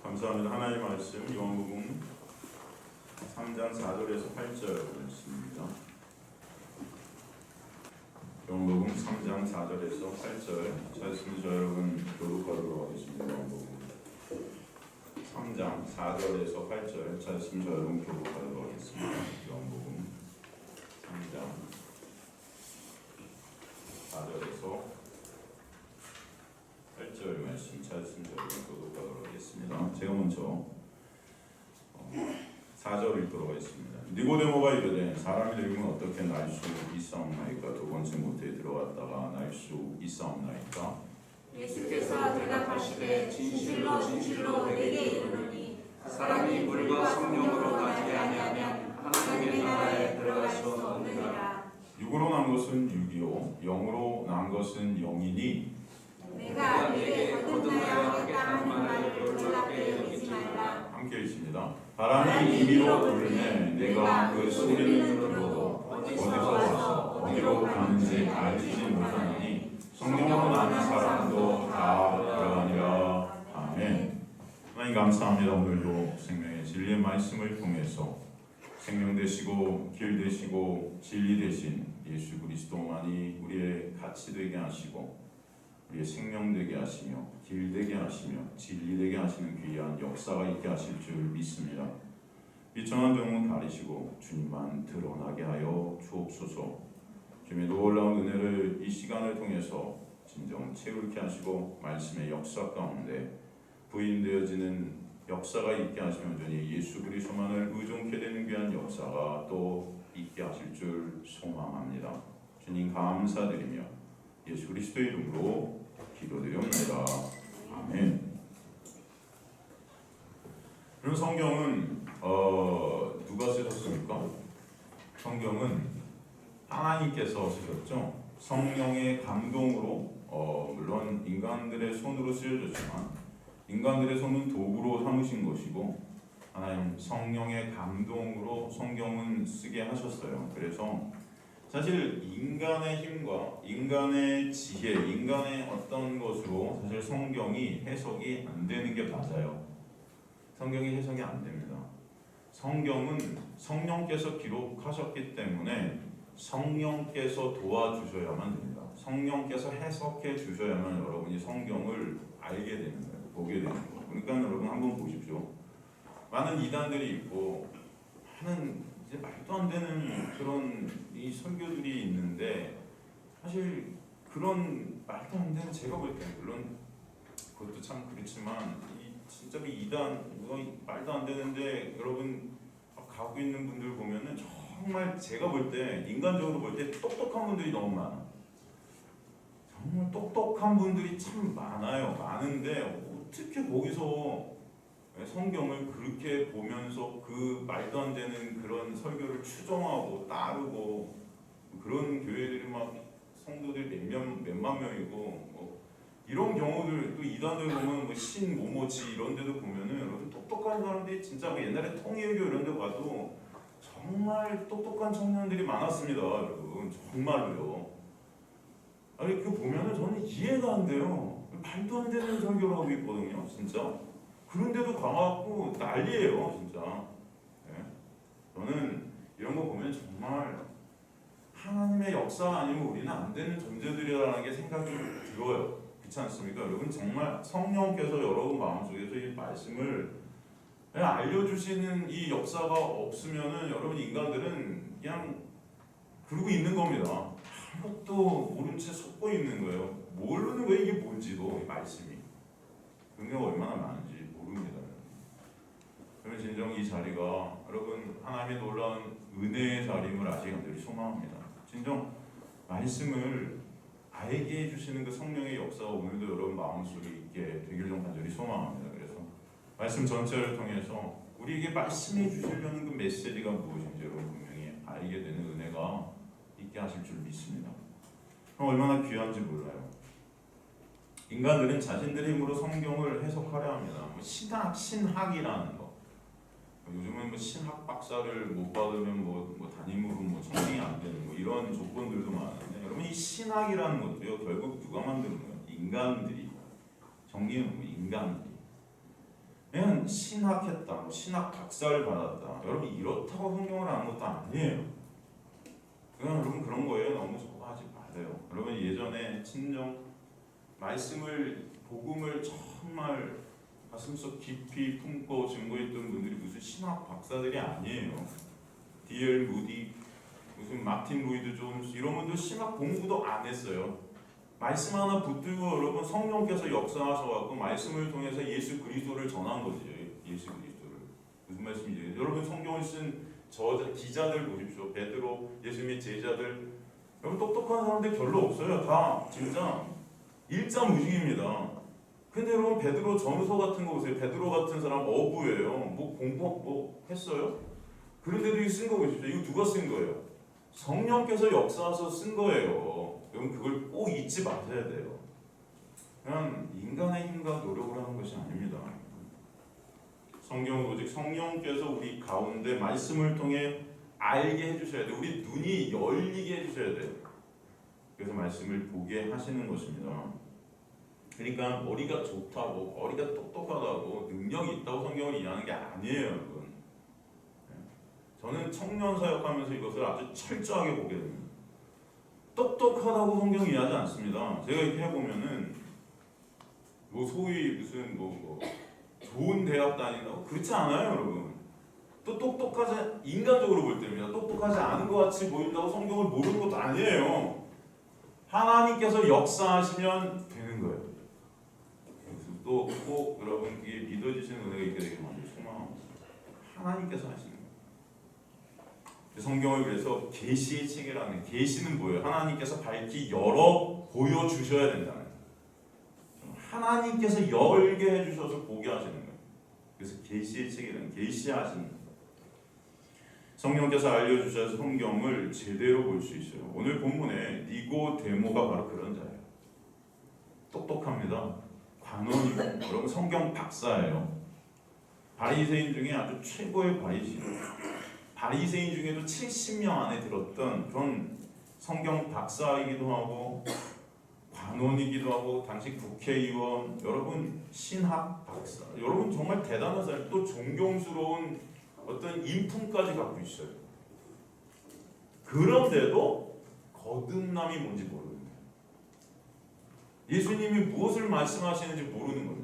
감사합니다. 하나님의 말씀 요한복음 3장 4절에서 8절 말씀입니다. 요한복음 3장 4절에서 8절 찾으시면 저 여러분 교독하도록 하겠습니다. 요한복음 3장 4절에서 8절 찾으시면 저 여러분 교독하도록 하겠습니다. 요한복음 3장 4절에서 8절 말씀 찾으시면 저 여러분 교독하도록 하겠습니다. 제가 먼저 4절을 읽도록 하겠습니다. 니고데모가 이르되 사람이 늙으면 어떻게 날 수 있사옵나이까? 두 번째 모태에 들어갔다가 날 수 있사옵나이까? 예수께서 대답하시되 진실로 진실로 내게 이르노니 사람이 물과 성령으로 나지 아니하면 하나님의 나라에 들어갈 수 없느니라. 육으로 난 것은 육이요 영으로 난 것은 영이니 내가 네게 거듭나야 하겠다는 말을 놀랍게 여기지 말라. 함께 읽습니다. 바람이 임의로 부르네 내가 그 소리를 들어도 어디서 와서 어디로 가는지 알지 못하니 성령으로 나는 사람도 다 들어가니라. 아멘. 하나님 감사합니다. 오늘도 생명의 진리의 말씀을 통해서 생명 되시고 길 되시고 진리 되신 예수 그리스도만이 우리의 가치 되게 하시고 우리의 생명 되게 하시며 길 되게 하시며 진리 되게 하시는 귀한 역사가 있게 하실 줄 믿습니다. 비천한 병은 가리시고 주님만 드러나게 하여 주옵소서. 주님의 놀라운 은혜를 이 시간을 통해서 진정 채울게 하시고 말씀의 역사 가운데 부인되어지는 역사가 있게 하시면 주님 예수 그리스도만을 의존케 되는 귀한 역사가 또 있게 하실 줄 소망합니다. 주님 감사드리며 예수 그리스도의 이름으로 기도드립니다. 아멘. 그럼 성경은 누가 쓰셨습니까? 성경은 하나님께서 쓰셨죠. 성령의 감동으로 물론 인간들의 손으로 쓰여졌지만 인간들의 손은 도구로 삼으신 것이고 하나님 성령의 감동으로 성경은 쓰게 하셨어요. 그래서 사실 인간의 힘과 인간의 지혜, 인간의 어떤 것으로 사실 성경이 해석이 안 되는 게 맞아요. 성경이 해석이 안 됩니다. 성경은 성령께서 기록하셨기 때문에 성령께서 도와주셔야만 됩니다. 성령께서 해석해 주셔야만 여러분이 성경을 알게 되는 거예요. 보게 되는 거예요. 그러니까 여러분 한번 보십시오. 많은 이단들이 있고 많은 이제 말도 안 되는 그런 이 설교들이 있는데 사실 그런 말도 안 되는 제가 볼 때 물론 그것도 참 그렇지만 진짜 이단 말도 안 되는데 여러분 가고 있는 분들 보면은 정말 제가 볼 때 인간적으로 볼 때 똑똑한 분들이 너무 많아. 정말 똑똑한 분들이 참 많아요. 많은데 어떻게 거기서 성경을 그렇게 보면서 그 말도 안 되는 그런 설교를 추종하고 따르고 그런 교회들이 막 성도들 몇만 명이고 이런 경우들 또 이단들 보면 신 모모지 이런 데도 보면은 여러분 똑똑한 사람들이 진짜 옛날에 통일교 이런 데 가도 정말 똑똑한 청년들이 많았습니다. 여러분 정말로요. 아니 그 보면은 저는 이해가 안 돼요. 말도 안 되는 설교를 하고 있거든요. 진짜. 그런데도 가갖고 난리예요, 진짜. 네. 저는 이런 거 보면 정말 하나님의 역사 아니면 우리는 안 되는 존재들이라는 게 생각이 들어요. 그렇지 않습니까? 여러분 정말 성령께서 여러분 마음속에서 이 말씀을 알려주시는 이 역사가 없으면은 여러분 인간들은 그냥 그러고 있는 겁니다. 아무것도 모른 채 속고 있는 거예요. 모르는 왜 이게 뭔지도 이 말씀이. 그런 게 얼마나 많은지. 그러면 진정 이 자리가 여러분 하나님의 놀라운 은혜의 자리임을 아시기 간절히 소망합니다. 진정 말씀을 알게 해주시는 그 성령의 역사가 오늘도 여러분 마음속에 있게 되길 좀 간절히 소망합니다. 그래서 말씀 전체를 통해서 우리에게 말씀해 주시려는 그 메시지가 무엇인지 여러분 분명히 알게 되는 은혜가 있게 하실 줄 믿습니다. 그럼 얼마나 귀한지 몰라요. 인간들은 자신들의 힘으로 성경을 해석하려 합니다. 신학이라는 거. 요즘은 신학 박사를 못 받으면 담임으로 청빙이 안 되는 이런 조건들도 많은데 여러분 이 신학이라는 것도요 결국 누가 만드는 거예요? 인간들이. 정리는 인간들이. 그냥 성경은 신학했다, 뭐 신학 박사를 받았다. 여러분 이렇다고 성경을 아는 것도 아니에요. 그냥 여러분 그런 거예요. 너무 저거 하지 마세요. 여러분 예전에 친정 말씀을 복음을 정말 가슴속 깊이 품고 증거했던 분들이 무슨 신학 박사들이 아니에요. D.L. 무디, 무슨 마틴 로이드 존스 이런 분들 신학 공부도 안 했어요. 말씀 하나 붙들고 여러분 성령께서 역사하셔갖고 말씀을 통해서 예수 그리스도를 전한 거죠. 예수 그리스도를. 무슨 말씀이죠? 여러분 성경을 쓴 기자들 보십시오. 베드로, 예수님의 제자들. 여러분 똑똑한 사람들 별로 없어요. 다 진짜 일자무식입니다. 근데 여러분 베드로 전서 같은 거 보세요. 베드로 같은 사람 어부예요. 뭐 공부 뭐 했어요? 그런데도 쓴 거 보십시오. 이거 누가 쓴 거예요? 성령께서 역사하셔서 쓴 거예요. 여러분 그걸 꼭 잊지 마셔야 돼요. 그냥 인간의 힘과 노력을 하는 것이 아닙니다. 성경은 오직 성령께서 우리 가운데 말씀을 통해 알게 해주셔야 돼요. 우리 눈이 열리게 해주셔야 돼요. 그래서 말씀을 보게 하시는 것입니다. 그러니까 머리가 좋다고, 머리가 똑똑하다고, 능력이 있다고 성경을 이해하는 게 아니에요, 여러분. 저는 청년 사역하면서 이것을 아주 철저하게 보게 됩니다. 똑똑하다고 성경을 이해하지 않습니다. 제가 이렇게 해보면은 뭐 소위 무슨 뭐 좋은 대학 다닌다고 그렇지 않아요, 여러분. 또 똑똑하지 인간적으로 볼 때입니다. 똑똑하지 않은 것 같이 보인다고 성경을 모르는 것도 아니에요. 하나님께서 역사하시면 되는 거예요. 그래서 또 꼭 여러분 이게 믿어지시는 은혜가 있게 되길 먼저 소망합니다. 하나님께서 하시는 거예요. 성경을 그래서 계시의 책이라는, 계시는 뭐예요? 하나님께서 밝히 열어 보여주셔야 된다는 거예요. 하나님께서 열게 해주셔서 보게 하시는 거예요. 그래서 계시의 책이라는, 계시하시는 거예요. 성령께서 알려주셔서 성경을 제대로 볼 수 있어요. 오늘 본문에 니고데모가 바로 그런 자예요. 똑똑합니다. 관원이고 여러분 성경 박사예요. 바리새인 중에 아주 최고의 바리새인. 바리새인 중에도 70명 안에 들었던 그런 성경 박사이기도 하고 관원이기도 하고 당시 국회의원, 여러분 신학 박사, 여러분 정말 대단한 사람, 또 존경스러운 어떤 인품까지 갖고 있어요. 그런데도 거듭남이 뭔지 모르는 거예요. 예수님이 무엇을 말씀하시는지 모르는 거예요.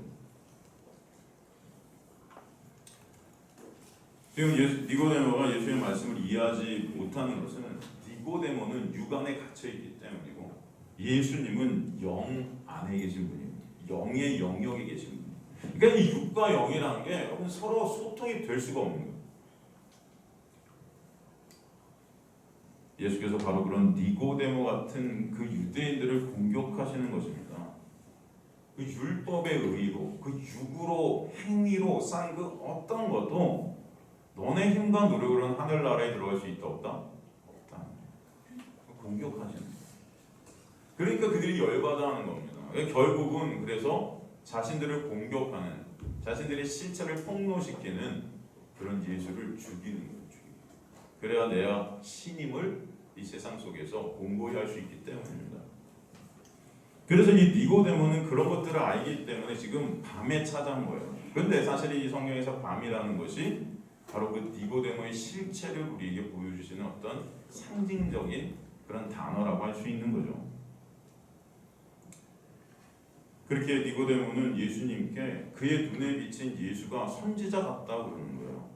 지금 니고데모가 예수님의 말씀을 이해하지 못하는 것은 니고데모는 육안에 갇혀있기 때문이고 예수님은 영 안에 계신 분입니다. 영의 영역에 계신 분입니다. 그러니까 이 육과 영이라는 게 여러분 서로 소통이 될 수가 없는 거예요. 예수께서 바로 그런 니고데모 같은 그 유대인들을 공격하시는 것입니다. 그 율법의 의로, 그 육으로 행위로 쌓은 그 어떤 것도 너네 힘과 노력으로는 하늘나라에 들어갈 수 있다 없다? 없다. 공격하시는 거예요. 그러니까 그들이 열받아 하는 겁니다. 결국은 그래서 자신들을 공격하는, 자신들의 실체를 폭로시키는 그런 예수를 죽이는 거예요. 그래야 내가 신임을 이 세상 속에서 공고히 할 수 있기 때문입니다. 그래서 이 니고데모는 그런 것들을 알기 때문에 지금 밤에 찾아온 거예요. 그런데 사실 이 성경에서 밤이라는 것이 바로 그 니고데모의 실체를 우리에게 보여주시는 어떤 상징적인 그런 단어라고 할 수 있는 거죠. 그렇게 니고데모는 예수님께 그의 눈에 비친 예수가 선지자 같다고 그러는 거예요.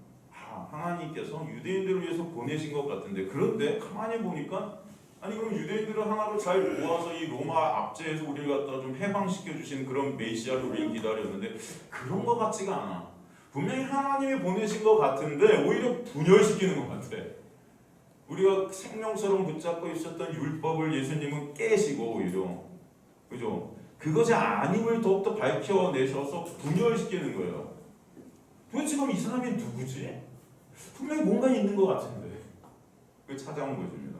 하나님께서 유대인들을 위해서 보내신 것 같은데, 그런데 가만히 보니까 아니 그럼 유대인들을 하나로 잘 모아서 이 로마 압제에서 우리를 갖다 좀 해방시켜 주신 그런 메시아를 우리는 기다렸는데 그런 것 같지가 않아. 분명히 하나님이 보내신 것 같은데 오히려 분열시키는 것 같아. 우리가 생명처럼 붙잡고 있었던 율법을 예수님은 깨시고 오히려, 그죠? 그것이 아님을 더욱더 밝혀내셔서 분열시키는 거예요. 도대체 그럼 이 사람이 누구지? 분명히 뭔가 있는 것 같은데. 그 찾아온 것입니다.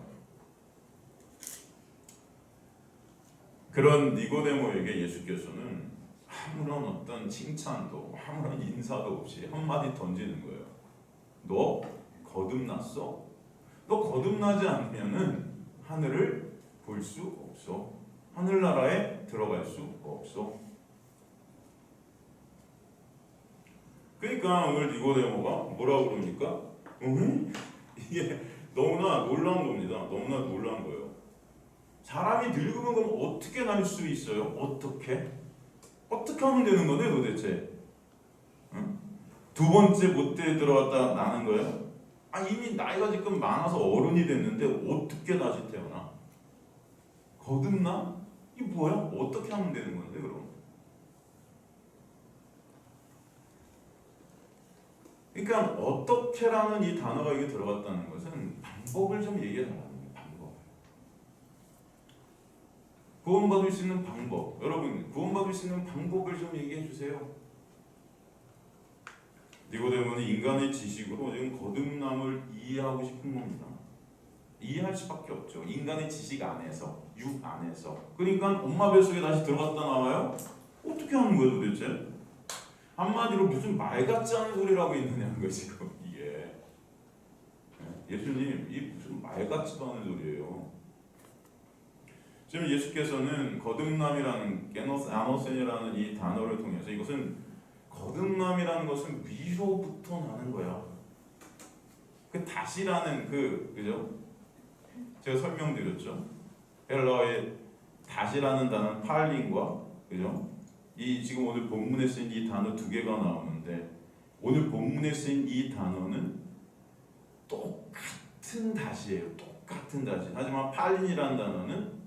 그런 니고데모에게 예수께서는 아무런 어떤 칭찬도 아무런 인사도 없이 한마디 던지는 거예요. 너 거듭났어? 너 거듭나지 않으면은 하늘을 볼 수 없어. 하늘나라에 들어갈 수 없어. 그러니까 오늘 니고데모가 뭐라고 그럽니까? 이게 너무나 놀라운 겁니다. 너무나 놀라운 거예요. 사람이 늙으면 그럼 어떻게 날 수 있어요? 어떻게 하면 되는 거네 도대체? 응? 두 번째 못대에 들어갔다 나는 거예요? 이미 나이가 지금 많아서 어른이 됐는데 어떻게 다시 태어나? 거듭나? 이게 뭐야? 어떻게 하면 되는 건데 그럼? 그러니까 어떻게라는 이 단어가 여기 들어갔다는 것은 방법을 좀 얘기해 달라는 거예요. 방법. 구원받을 수 있는 방법. 여러분 구원받을 수 있는 방법을 좀 얘기해 주세요. 니고데모는 인간의 지식으로 지금 거듭남을 이해하고 싶은 겁니다. 이해할 수밖에 없죠. 인간의 지식 안에서, 육 안에서. 그러니까 엄마 뱃속에 다시 들어갔다 나와요? 어떻게 하는 거예요 도대체? 한마디로 무슨 말 같지 않은 소리라고 있느냐는 거예요 지금 이게. 예수님 이 무슨 말 같지도 않은 소리예요. 지금 예수께서는 거듭남이라는 아노센이라는 이 단어를 통해서 이것은 거듭남이라는 것은 위로부터 나는 거야. 그 다시라는 그죠? 제가 설명드렸죠. 헬라어의 다시라는 단어는 팔링과 그죠? 이 지금 오늘 본문에 쓰인 이 단어 두 개가 나오는데 오늘 본문에 쓰인 이 단어는 똑같은 다시예요. 똑같은 다시. 하지만 팔린이라는 단어는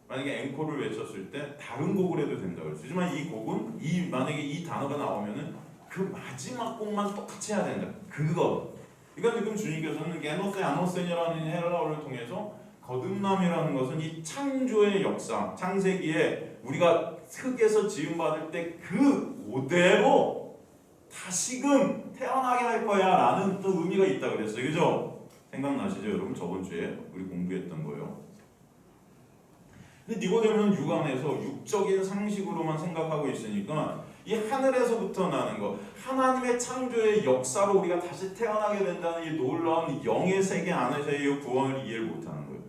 만약에 앵콜을 외쳤을 때 다른 곡을 해도 된다고 그랬어요. 하지만 이 곡은 만약에 이 단어가 나오면은 그 마지막 곡만 똑같이 해야 된다. 그거. 그러니까 지금 주님께서는 게노세 아노센이라는 헬라어를 통해서 거듭남이라는 것은 이 창조의 역사, 창세기에 우리가 흙에서 지음받을 때 그 그대로 다시금 태어나게 할 거야 라는 또 의미가 있다 그랬어요. 그죠? 생각나시죠 여러분? 저번 주에 우리 공부했던 거요. 근데 니고데모는 육 안에서 육적인 상식으로만 생각하고 있으니까 이 하늘에서부터 나는 거, 하나님의 창조의 역사로 우리가 다시 태어나게 된다는 이 놀라운 영의 세계 안에서의 구원을 이해를 못하는 거예요.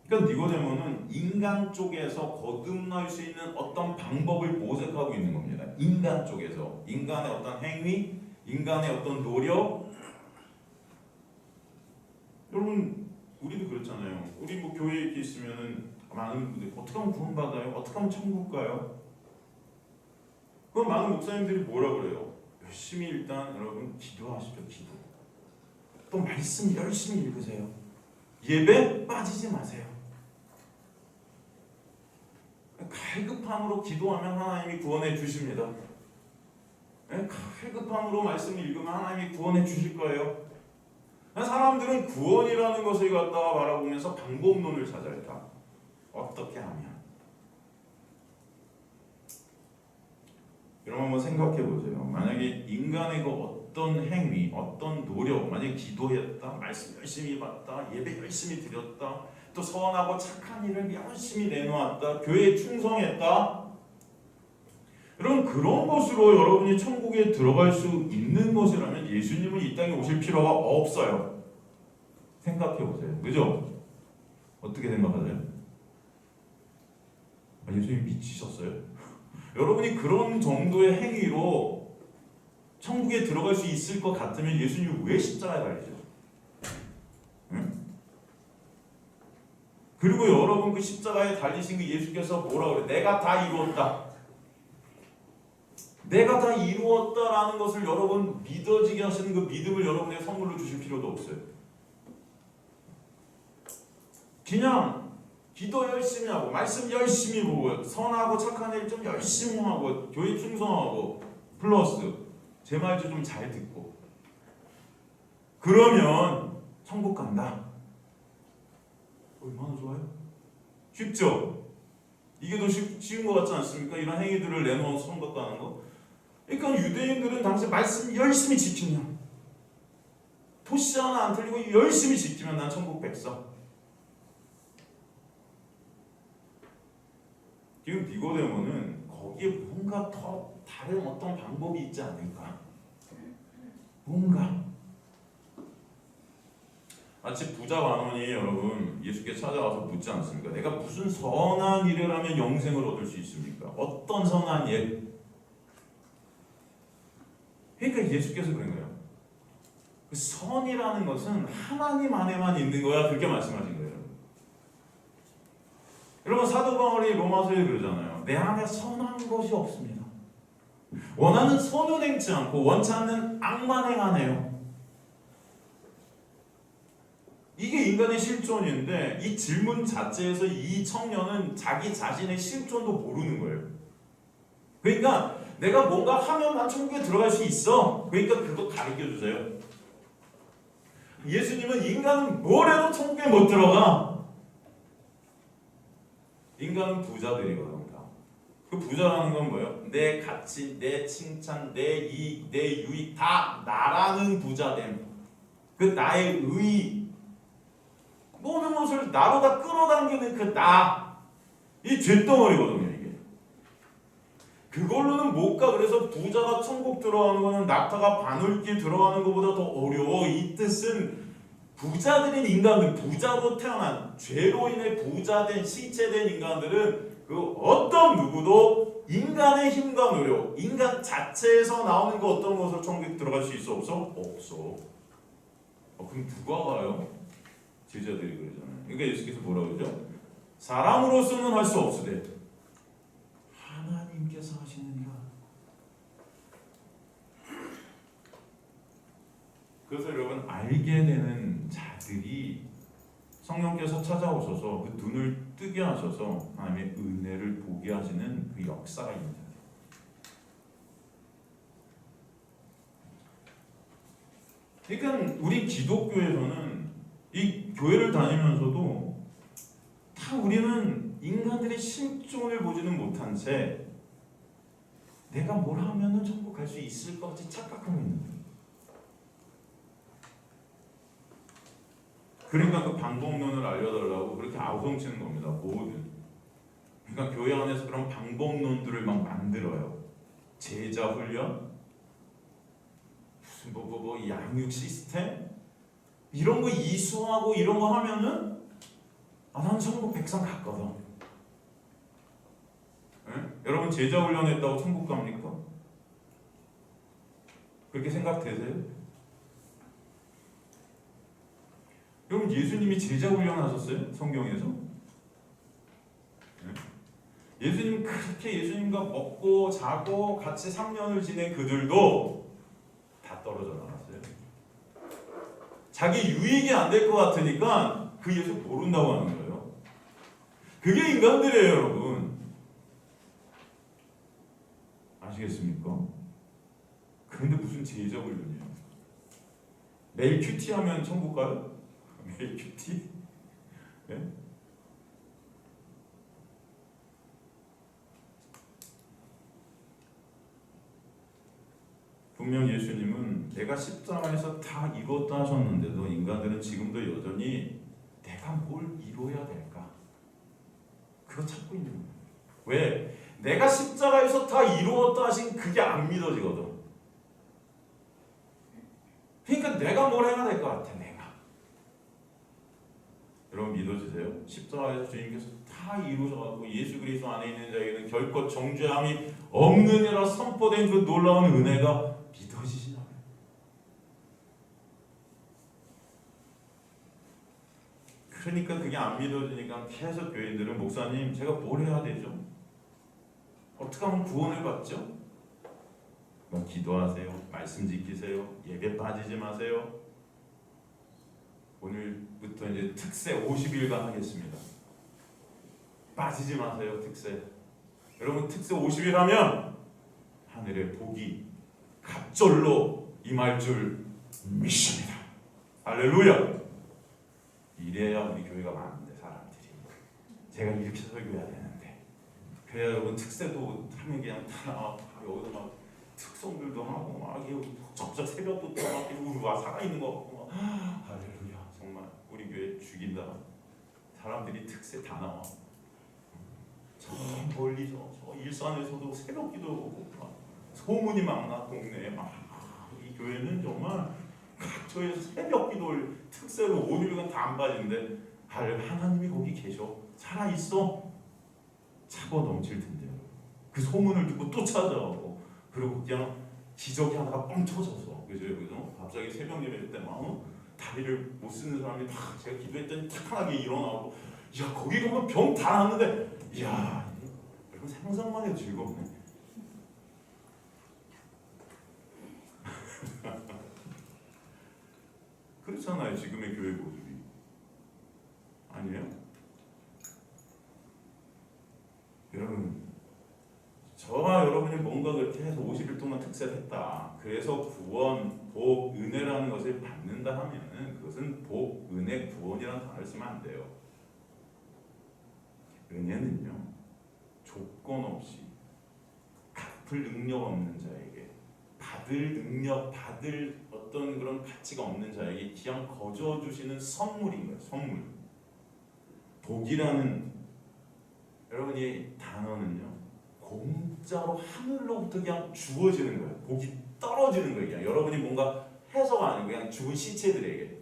그러니까 니고데모는 인간 쪽에서 거듭날 수 있는 어떤 방법을 모색하고 있는 겁니다. 인간 쪽에서 인간의 어떤 행위, 인간의 어떤 노력. 여러분 우리도 그렇잖아요. 우리 뭐 교회에 이렇게 있으면은 많은 분들이 어떻게 하면 구원받아요? 어떻게 하면 천국 가요? 그럼 많은 목사님들이 뭐라 그래요? 열심히 일단 여러분 기도하십시오. 기도. 또 말씀 열심히 읽으세요. 예배 빠지지 마세요. 갈급함으로 기도하면 하나님이 구원해 주십니다. 갈급함으로 말씀을 읽으면 하나님이 구원해 주실 거예요. 사람들은 구원이라는 것을 갖다가 바라보면서 방법론을 찾아야. 어떻게 하면? 여러분 한번 생각해 보세요. 만약에 인간의 그 어떤 행위, 어떤 노력, 만약에 기도했다, 말씀 열심히 받다, 예배 열심히 드렸다, 또 선하고 착한 일을 열심히 내놓았다, 교회에 충성했다. 여러분 그런 것으로 여러분이 천국에 들어갈 수 있는 것이라면 예수님은 이 땅에 오실 필요가 없어요. 생각해 보세요. 그죠? 어떻게 생각하세요? 예수님 미치셨어요? 여러분이 그런 정도의 행위로 천국에 들어갈 수 있을 것 같으면 예수님이 왜 십자가에 달리죠? 응? 그리고 여러분 그 십자가에 달리신 그 예수께서 뭐라 그래요? 내가 다 이루었다. 내가 다 이루었다라는 것을 여러분 믿어지게 하시는 그 믿음을 여러분에게 선물로 주실 필요도 없어요. 그냥 기도 열심히 하고 말씀 열심히 보고 선하고 착한 일 좀 열심히 하고 교회 충성하고 플러스 제 말도 좀 잘 듣고 그러면 천국 간다. 얼마나 좋아요? 쉽죠? 이게 더 쉬운 것 같지 않습니까? 이런 행위들을 내놓아서 천국 가는 거. 그러니까 유대인들은 당시 말씀 열심히 지키면 토시 하나 안 틀리고 열심히 지키면 난 천국 백성. 지금 니고데모는 거기에 뭔가 더 다른 어떤 방법이 있지 않을까? 뭔가 마치 부자 관원이 여러분 예수께 찾아와서 묻지 않습니까? 내가 무슨 선한 일을 하면 영생을 얻을 수 있습니까? 어떤 선한 일? 그러니까 예수께서 그런 거예요. 그 선이라는 것은 하나님 안에만 있는 거야. 그렇게 말씀하신 거예요. 여러분 사도 바울이 로마서에 그러잖아요. 내 안에 선한 것이 없습니다. 원하는 선은 행치 않고 원치 않는 악만 행하네요. 이게 인간의 실존인데 이 질문 자체에서 이 청년은 자기 자신의 실존도 모르는 거예요. 그러니까 내가 뭔가 하면 난 천국에 들어갈 수 있어. 그러니까 그거 가르쳐 주세요. 예수님은 인간은 뭘 해도 천국에 못 들어가. 인간은 부자들이거든. 그 부자라는 건 뭐예요? 내 가치, 내 칭찬, 내 이익, 내 유익 다 나라는 부자됨. 그 나의 의, 모든 것을 나로 다 끌어당기는 그 나. 이 쇳덩어리거든요, 이게. 그걸로는 못 가. 그래서 부자가 천국 들어가는 거는 낙타가 바늘길 들어가는 것보다 더 어려워. 이 뜻은 부자들인 인간들, 부자로 태어난 죄로 인해 부자된 시체된 인간들은 그 어떤 누구도 인간의 힘과 노력, 인간 자체에서 나오는 그 어떤 것으로 천국에 들어갈 수 있어 없어? 없어. 그럼 누가 가요? 제자들이 그러잖아요. 그러니까 예수께서 뭐라고 그러죠? 사람으로서는 할 수 없으되 하나님께서 하시느니라. 그래서 여러분 알게 되는 자들이 성령께서 찾아오셔서 그 눈을 뜨게 하셔서 하나님의 은혜를 보게 하시는 그 역사가 있는 자들. 그러니까 우리 기독교에서는 이 교회를 다니면서도 다 우리는 인간들의 실존을 보지는 못한 채 내가 뭘 하면은 천국 갈 수 있을 것 같이 착각하고 있는 거예요. 그러니까 그 방법론을 알려달라고 그렇게 아우성치는 겁니다. 모든. 그러니까 교회 안에서 그런 방법론들을 막 만들어요. 제자 훈련, 무슨 뭐 양육 시스템 이런 거 이수하고 이런 거 하면은 난 천국 백성 갔거든. 네? 여러분 제자 훈련했다고 천국 갑니까? 그렇게 생각되세요? 여러분 예수님이 제자 훈련하셨어요? 성경에서? 네? 예수님 그렇게 예수님과 먹고 자고 같이 3년을 지낸 그들도 다 떨어져 나갔어요. 자기 유익이 안 될 것 같으니까 그 예수 모른다고 하는 거예요. 그게 인간들이에요, 여러분. 아시겠습니까? 그런데 무슨 제자 훈련이에요? 매일 큐티 하면 천국 가요? 매일 큐티? 네? 분명 예수님은 내가 십자가에서 다 이루었다 하셨는데도 인간들은 지금도 여전히 내가 뭘 이루어야 될까? 그거 찾고 있는 거예요. 왜? 내가 십자가에서 다 이루었다 하신 그게 안 믿어지거든. 그러니까 내가 뭘 해야 될 것 같아, 내가. 여러분 믿어지세요? 십자가에서 주님께서 다 이루셔가지고 예수 그리스도 안에 있는 자에게는 결코 정죄함이 없느니라 선포된 그 놀라운 은혜가 믿어지시나요? 그러니까 그게 안 믿어지니까 계속 교인들은 목사님 제가 뭘 해야 되죠? 어떻게 하면 구원을 받죠? 뭐 기도하세요. 말씀 지키세요. 예배 빠지지 마세요. 오늘부터 이제 특세 50일간 하겠습니다. 빠지지 마세요. 특세. 여러분 특세 50일 하면 하늘의 복이 갑절로 임할 줄 믿습니다. 할렐루야. 이래야 우리 교회가 많은데 사람들이. 제가 이렇게 설교해야 되는데. 그래야 여러분 특세도 하면 그냥 다 나와. 여기서 막 특성들도 하고 막 적적 새벽부터 막 우리 와 살아있는 거 같고 막 할렐루야. 정말 우리 교회 죽인다. 사람들이 특세 다 나와. 저 멀리서 저 일산에서도 새벽 기도하고 소문이 막 나 동네에 막 이 교회는 정말 각처에서 새벽 기도를 특세로 5일간 다 안 빠진데 하나님이 거기 계셔. 살아있어. 차고 넘칠 텐데 그 소문을 듣고 또 찾아오고 그리고 그냥 기저귀 하나가 뻥 터져서 그죠? 갑자기 새벽 예배 때 막 다리를 못 쓰는 사람이 막 제가 기도했더니 탁하게 일어나고 야 거기 가면 병 다 났는데 야 이거 상상만 해도 즐겁네. 그렇잖아요 지금의 교회 모습이 아니에요? 여러분 저와 여러분이 뭔가 그렇게 해서 50일 동안 특세를 했다. 그래서 구원, 복, 은혜라는 것을 받는다 하면은 그것은 복, 은혜, 구원이라는 단어를 쓰면 안 돼요. 은혜는요 조건 없이 갚을 능력 없는 자에게 받을 능력, 받을 어떤 그런 가치가 없는 자에게 그냥 거저 주시는 선물인 거예요. 선물. 복이라는 여러분이 단어는요 공짜로 하늘로부터 그냥 주어지는 거예요. 복이 떨어지는 거예요. 그냥 여러분이 뭔가 해서가 아니고 그냥 죽은 시체들에게.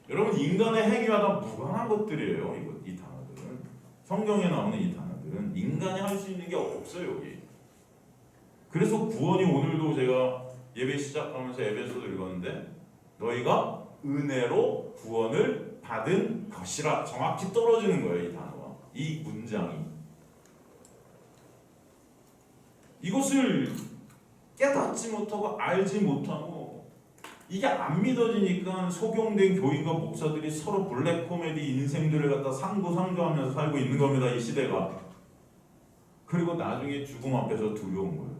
여러분 인간의 행위와 다 무관한 것들이에요. 이 단어들은 성경에 나오는 이 단어들은 인간이 할 수 있는 게 없어요. 여기. 그래서 구원이 오늘도 제가 예배 시작하면서 에베소서 읽었는데 너희가 은혜로 구원을 받은 것이라 정확히 떨어지는 거예요. 이 단어가. 이 문장이 이것을 깨닫지 못하고 알지 못하고 이게 안 믿어지니까 속용된 교인과 목사들이 서로 블랙 코미디 인생들을 갖다 상부상조하면서 살고 있는 겁니다. 이 시대가. 그리고 나중에 죽음 앞에서 두려운 거예요.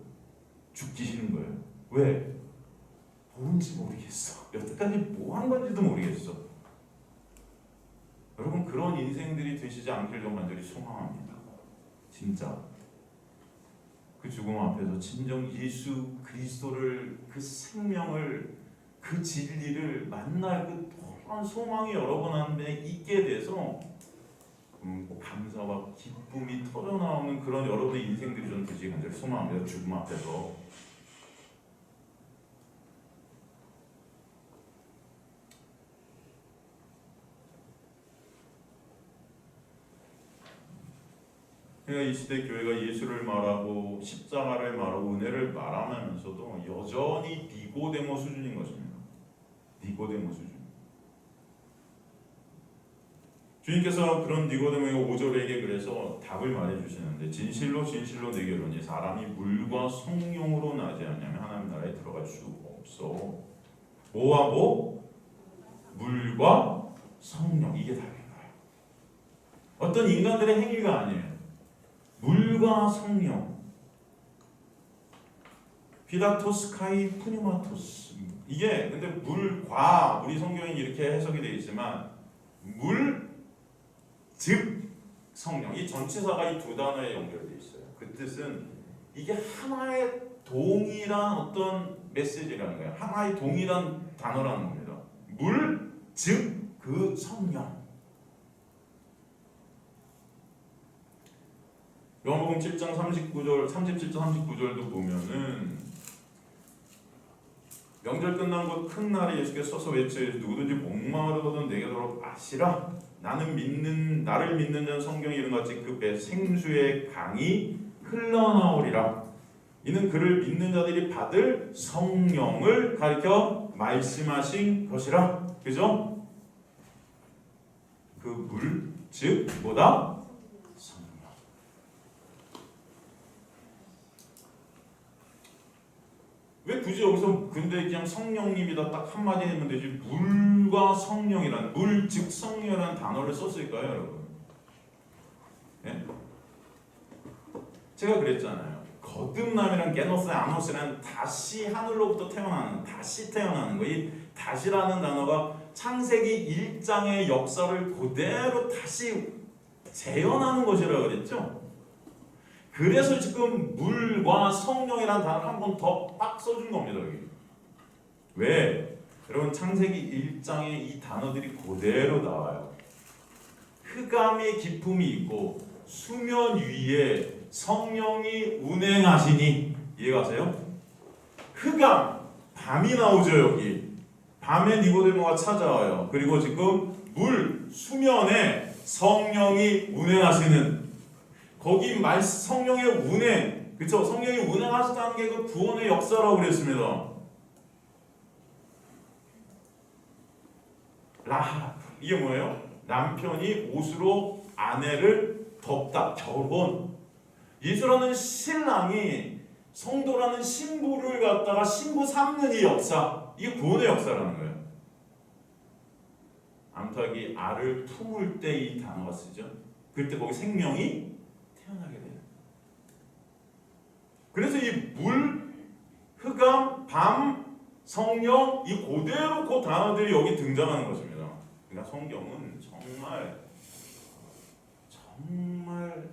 죽기 싫은 거예요. 왜? 뭔지 모르겠어. 여태까지 뭐 한 건지도 모르겠어. 여러분 그런 인생들이 되시지 않길 좀 간절히 소망합니다. 진짜 그 죽음 앞에서 진정 예수 그리스도를 그 생명을 그 진리를 만날 그 또한 소망이 여러분 안에 있게 돼서 감사와 기쁨이 터져나오는 그런 여러분의 인생들이 좀 되시기 간절히 소망합니다. 죽음 앞에서. 그러니까 이 시대 교회가 예수를 말하고 십자가를 말하고 은혜를 말하면서도 여전히 니고데모 수준인 것입니다. 니고데모 수준. 주님께서 그런 니고데모의 5절에게 그래서 답을 말해주시는데 진실로 진실로 내게 이르노니 사람이 물과 성령으로 나지 않으면 하나님 나라에 들어갈 수 없어. 뭐와 뭐? 물과 성령. 이게 답인 거예요. 어떤 인간들의 행위가 아니에요. 물과 성령. 피다토스 카이 푸니마토스. 이게 근데 물과 우리 성경이 이렇게 해석이 되어 있지만 물 즉 성령. 이 전치사가 이 두 단어에 연결되어 있어요. 그 뜻은 이게 하나의 동일한 어떤 메시지라는 거예요. 하나의 동일한 단어라는 겁니다. 물 즉 그 성령. 요한복음 7장 39절, 37절, 39절도 보면은 명절 끝난 곧 큰 날에 예수께서 서서 외치되 누구든지 목마르거든 내게 들어 마시라. 나를 믿는 자는 성경에 이른같이 그 배 생수의 강이 흘러나오리라. 이는 그를 믿는 자들이 받을 성령을 가리켜 말씀하신 것이라. 그죠? 그 물, 즉 뭐다? 성령. 왜 굳이 여기서 근데 그냥 성령님이다 딱 한마디 하면 되지 물과 성령이란 물 즉 성령이라는 단어를 썼을까요 여러분? 예? 제가 그랬잖아요. 거듭남이란 게노스 아노스란 다시 하늘로부터 태어나는 다시 태어나는 거. 이 다시라는 단어가 창세기 1장의 역사를 그대로 다시 재현하는 것이라고 그랬죠. 그래서 지금 물과 성령이라는 단어를 한 번 더 빡 써준 겁니다. 여기. 왜? 여러분 창세기 1장에 이 단어들이 그대로 나와요. 흑암의 기품이 있고 수면 위에 성령이 운행하시니 이해가세요? 흑암, 밤이 나오죠. 여기 밤에 니고데모가 찾아와요. 그리고 지금 물, 수면에 성령이 운행하시는 거기 성령의 운행 그쵸? 성령이 운행하시다는 게 그 구원의 역사라고 그랬습니다. 라합, 이게 뭐예요? 남편이 옷으로 아내를 덮다. 결혼. 예수라는 신랑이 성도라는 신부를 갖다가 신부 삼는 이 역사, 이게 구원의 역사라는 거예요. 암탉이 알을 품을 때 이 단어가 쓰죠. 그때 거기 생명이 태어나게 돼요. 그래서 이 물, 흑암, 밤, 성령, 이 그대로 그 단어들이 여기 등장하는 것입니다. 그러니까 성경은 정말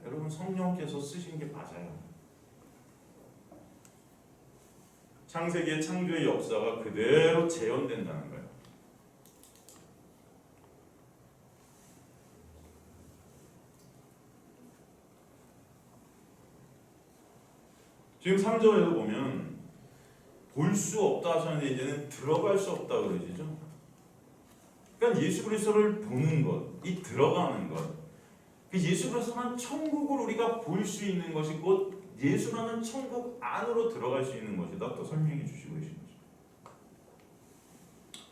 여러분 성령께서 쓰신 게 맞아요. 창세기의 창조의 역사가 그대로 재현된다는 거예요. 지금 3절에도 보면 볼 수 없다 하셨는데 이제는 들어갈 수 없다 그러시죠. 그러니까 예수 그리스도를 보는 것, 이 들어가는 것, 그 예수 그리스도는 천국을 우리가 볼 수 있는 것이 곧 예수라는 천국 안으로 들어갈 수 있는 것이다 또 설명해 주시고 계신 거죠.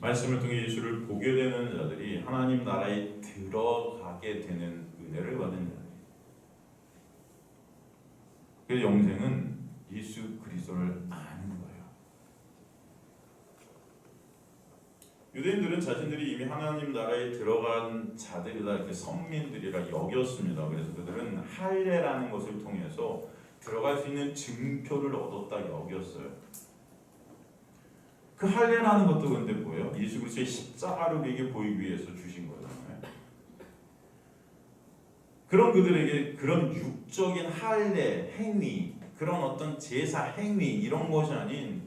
말씀을 통해 예수를 보게 되는 자들이 하나님 나라에 들어가게 되는 은혜를 받는 자들이에요. 그 영생은 예수 그리스도를 아는 거예요. 유대인들은 자신들이 이미 하나님 나라에 들어간 자들이다, 이렇게 선민들이라 여겼습니다. 그래서 그들은 할례라는 것을 통해서 들어갈 수 있는 증표를 얻었다 여겼어요. 그 할례라는 것도 근데 뭐예요? 예수 그리스도의 십자가를 우리에게 보이기 위해서 주신 거잖아요. 그런 그들에게 그런 육적인 할례, 행위, 그런 어떤 제사, 행위 이런 것이 아닌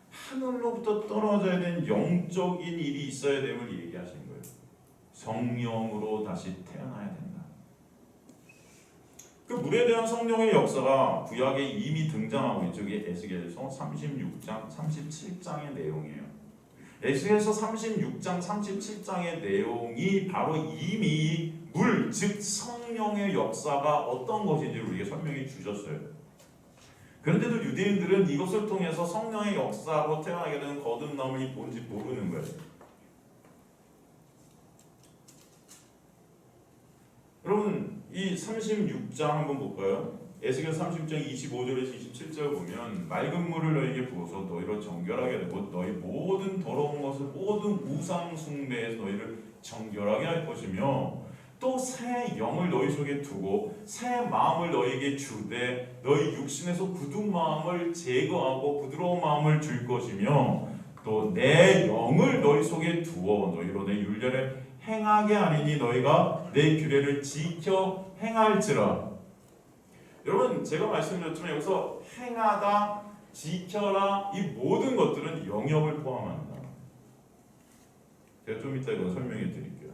하늘로부터 떨어져야 되는 영적인 일이 있어야 됨을 얘기하시는 거예요. 성령으로 다시 태어나야 된다. 그 물에 대한 성령의 역사가 구약에 이미 등장하고 있죠. 이게 에스겔서 36장, 37장의 내용이에요. 에스겔서 36장, 37장의 내용이 바로 이미 물, 즉 성령의 역사가 어떤 것인지 우리에게 설명해 주셨어요. 그런데도 유대인들은 이것을 통해서 성령의 역사로 태어나게 되는 거듭남이 뭔지 모르는 거예요. 여러분 이 36장 한번 볼까요? 에스겔 36장 25절에서 27절 보면 맑은 물을 너희에게 부어서 너희를 정결하게 하고 너희 모든 더러운 것을 모든 우상 숭배에서 너희를 정결하게 할 것이며 또 새 영을 너희 속에 두고 새 마음을 너희에게 주되 너희 육신에서 굳은 마음을 제거하고 부드러운 마음을 줄 것이며 또 내 영을 너희 속에 두어 너희로 내 율례를 행하게 하리니 너희가 내 규례를 지켜 행할지라. 여러분 제가 말씀드렸지만 여기서 행하다, 지켜라 이 모든 것들은 영역을 포함합니다. 제가 좀 이따 이거 설명해 드릴게요.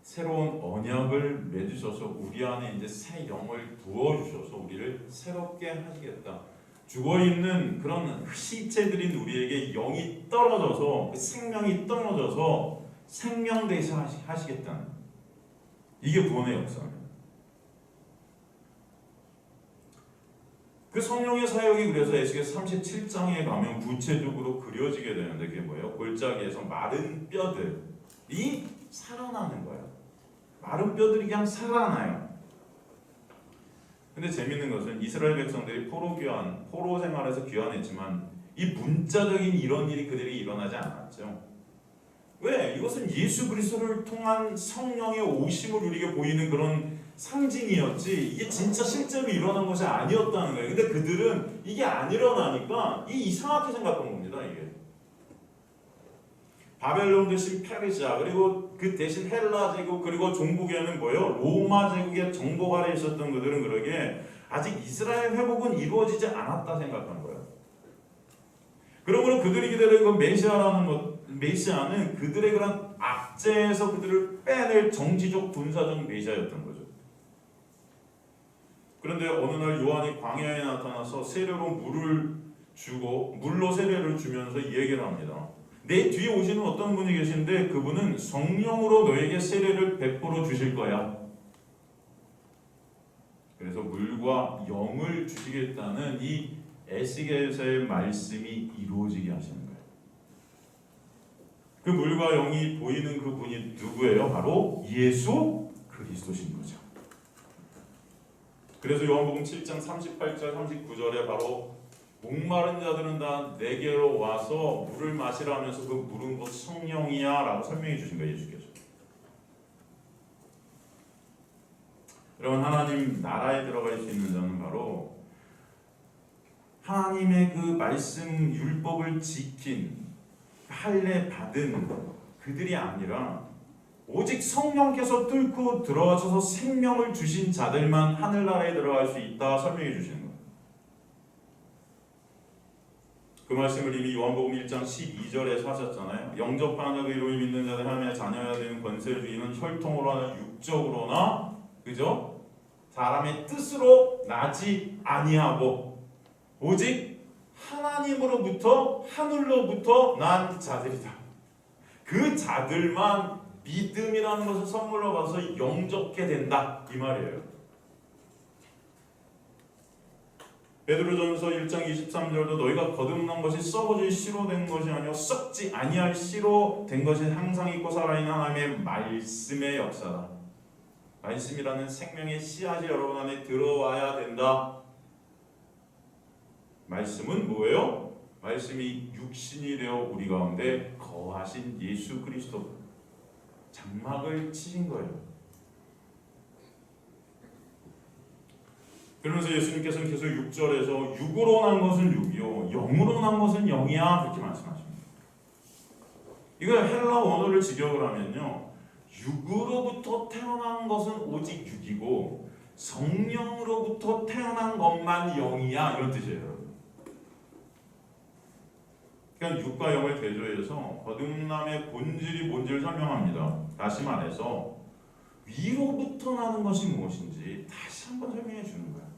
새로운 언약을 맺으셔서 우리 안에 이제 새 영을 부어주셔서 우리를 새롭게 하시겠다. 죽어있는 그런 시체들인 우리에게 영이 떨어져서 생명이 떨어져서 생명 대신 하시겠다는 이게 구원의 역사입니다. 그 성령의 사역이 그래서 에스겔 37장에 가면 구체적으로 그려지게 되는데 그게 뭐예요? 골짜기에서 마른 뼈들이 살아나는 거예요. 마른 뼈들이 그냥 살아나요. 근데 재밌는 것은 이스라엘 백성들이 포로 생활에서 귀환했지만 이 문자적인 이런 일이 그들이 일어나지 않았죠. 왜? 이것은 예수 그리스도를 통한 성령의 오심을 우리에게 보이는 그런 상징이었지 이게 진짜 실제로 일어난 것이 아니었다는 거예요. 근데 그들은 이게 안 일어나니까 이상하게 생각한 겁니다. 이게 바벨론 대신 페르시아 그리고 그 대신 헬라 제국 그리고 종국에는 뭐예요? 로마 제국의 정복 아래 있었던 그들은 그러게 아직 이스라엘 회복은 이루어지지 않았다 생각한 거예요. 그러므로 그들이 기다리는 그 메시아는 그들의 그런 압제에서 그들을 빼낼 정치적 군사적 메시아였던 거죠. 그런데 어느 날 요한이 광야에 나타나서 세례로 물을 주고 물로 세례를 주면서 이 얘기를 합니다. 내 뒤에 오시는 어떤 분이 계신데 그분은 성령으로 너에게 세례를 베풀어 주실 거야. 그래서 물과 영을 주시겠다는 이 에스겔서의 말씀이 이루어지게 하시는 거예요. 그 물과 영이 보이는 그 분이 누구예요? 바로 예수 그리스도신 거죠. 그래서 요한복음 7장 38절 39절에 바로 목마른 자들은 다 내게로 와서 물을 마시라면서 그 물은 곧 성령이야 라고 설명해 주신 거예요. 예수께서. 여러분, 하나님 나라에 들어갈 수 있는 자는 바로 하나님의 그 말씀 율법을 지킨 할례 받은 그들이 아니라 오직 성령께서 뚫고 들어가셔서 생명을 주신 자들만 하늘나라에 들어갈 수 있다 설명해 주시는 거예요. 그 말씀을 이미 요한복음 1장 12절에서 하셨잖아요. 영접하는 그 이름을 믿는 자들 하나님의 자녀가 되는 권세를 주기는 혈통으로나 육적으로나 그죠? 사람의 뜻으로 나지 아니하고 오직 하나님으로부터 하늘로부터 난 자들이다. 그 자들만 믿음이라는 것을 선물로 받아서 영접게 된다 이 말이에요. 베드로전서 1장 23절도 너희가 거듭난 것이 썩어질 씨로 된 것이 아니요 썩지 아니할 씨로 된 것이 항상 있고 살아있는 하나님의 말씀의 역사다. 말씀이라는 생명의 씨앗이 여러분 안에 들어와야 된다. 말씀은 뭐예요? 말씀이 육신이 되어 우리 가운데 거하신 예수 그리스도 장막을 치신 거예요. 그러면서 예수님께서는 계속 6절에서 육으로 난 것은 육이요 영으로 난 것은 영이야 그렇게 말씀하십니다. 이거 헬라 원어를 직역을 하면요 육으로부터 태어난 것은 오직 육이고 성령으로부터 태어난 것만 영이야 이런 뜻이에요. 그러니까 육과 영을 대조해서 거듭남의 본질이 뭔지를 설명합니다. 다시 말해서 위로부터 나는 것이 무엇인지 다시 한번 설명해 주는 거야.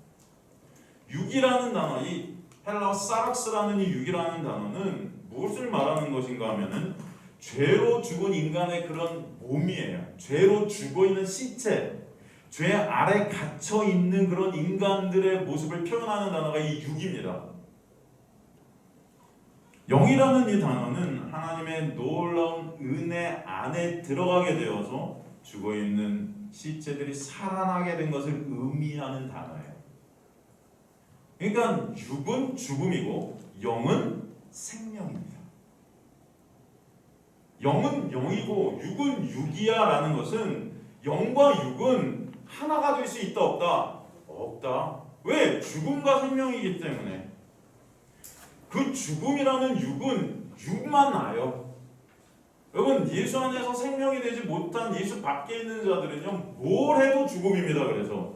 육이라는 단어, 이 헬라어 사락스라는 이 육이라는 단어는 무엇을 말하는 것인가 하면은 죄로 죽은 인간의 그런 몸이에요. 죄로 죽어 있는 시체, 죄 아래 갇혀 있는 그런 인간들의 모습을 표현하는 단어가 이 육입니다. 영이라는 이 단어는 하나님의 놀라운 은혜 안에 들어가게 되어서 죽어있는 시체들이 살아나게 된 것을 의미하는 단어예요. 그러니까 육은 죽음이고 영은 생명입니다. 영은 영이고 육은 육이야 라는 것은 영과 육은 하나가 될 수 있다 없다? 없다. 왜? 죽음과 생명이기 때문에. 그 죽음이라는 육은 육만 나요. 여러분 예수 안에서 생명이 되지 못한 예수 밖에 있는 자들은요 뭘 해도 죽음입니다. 그래서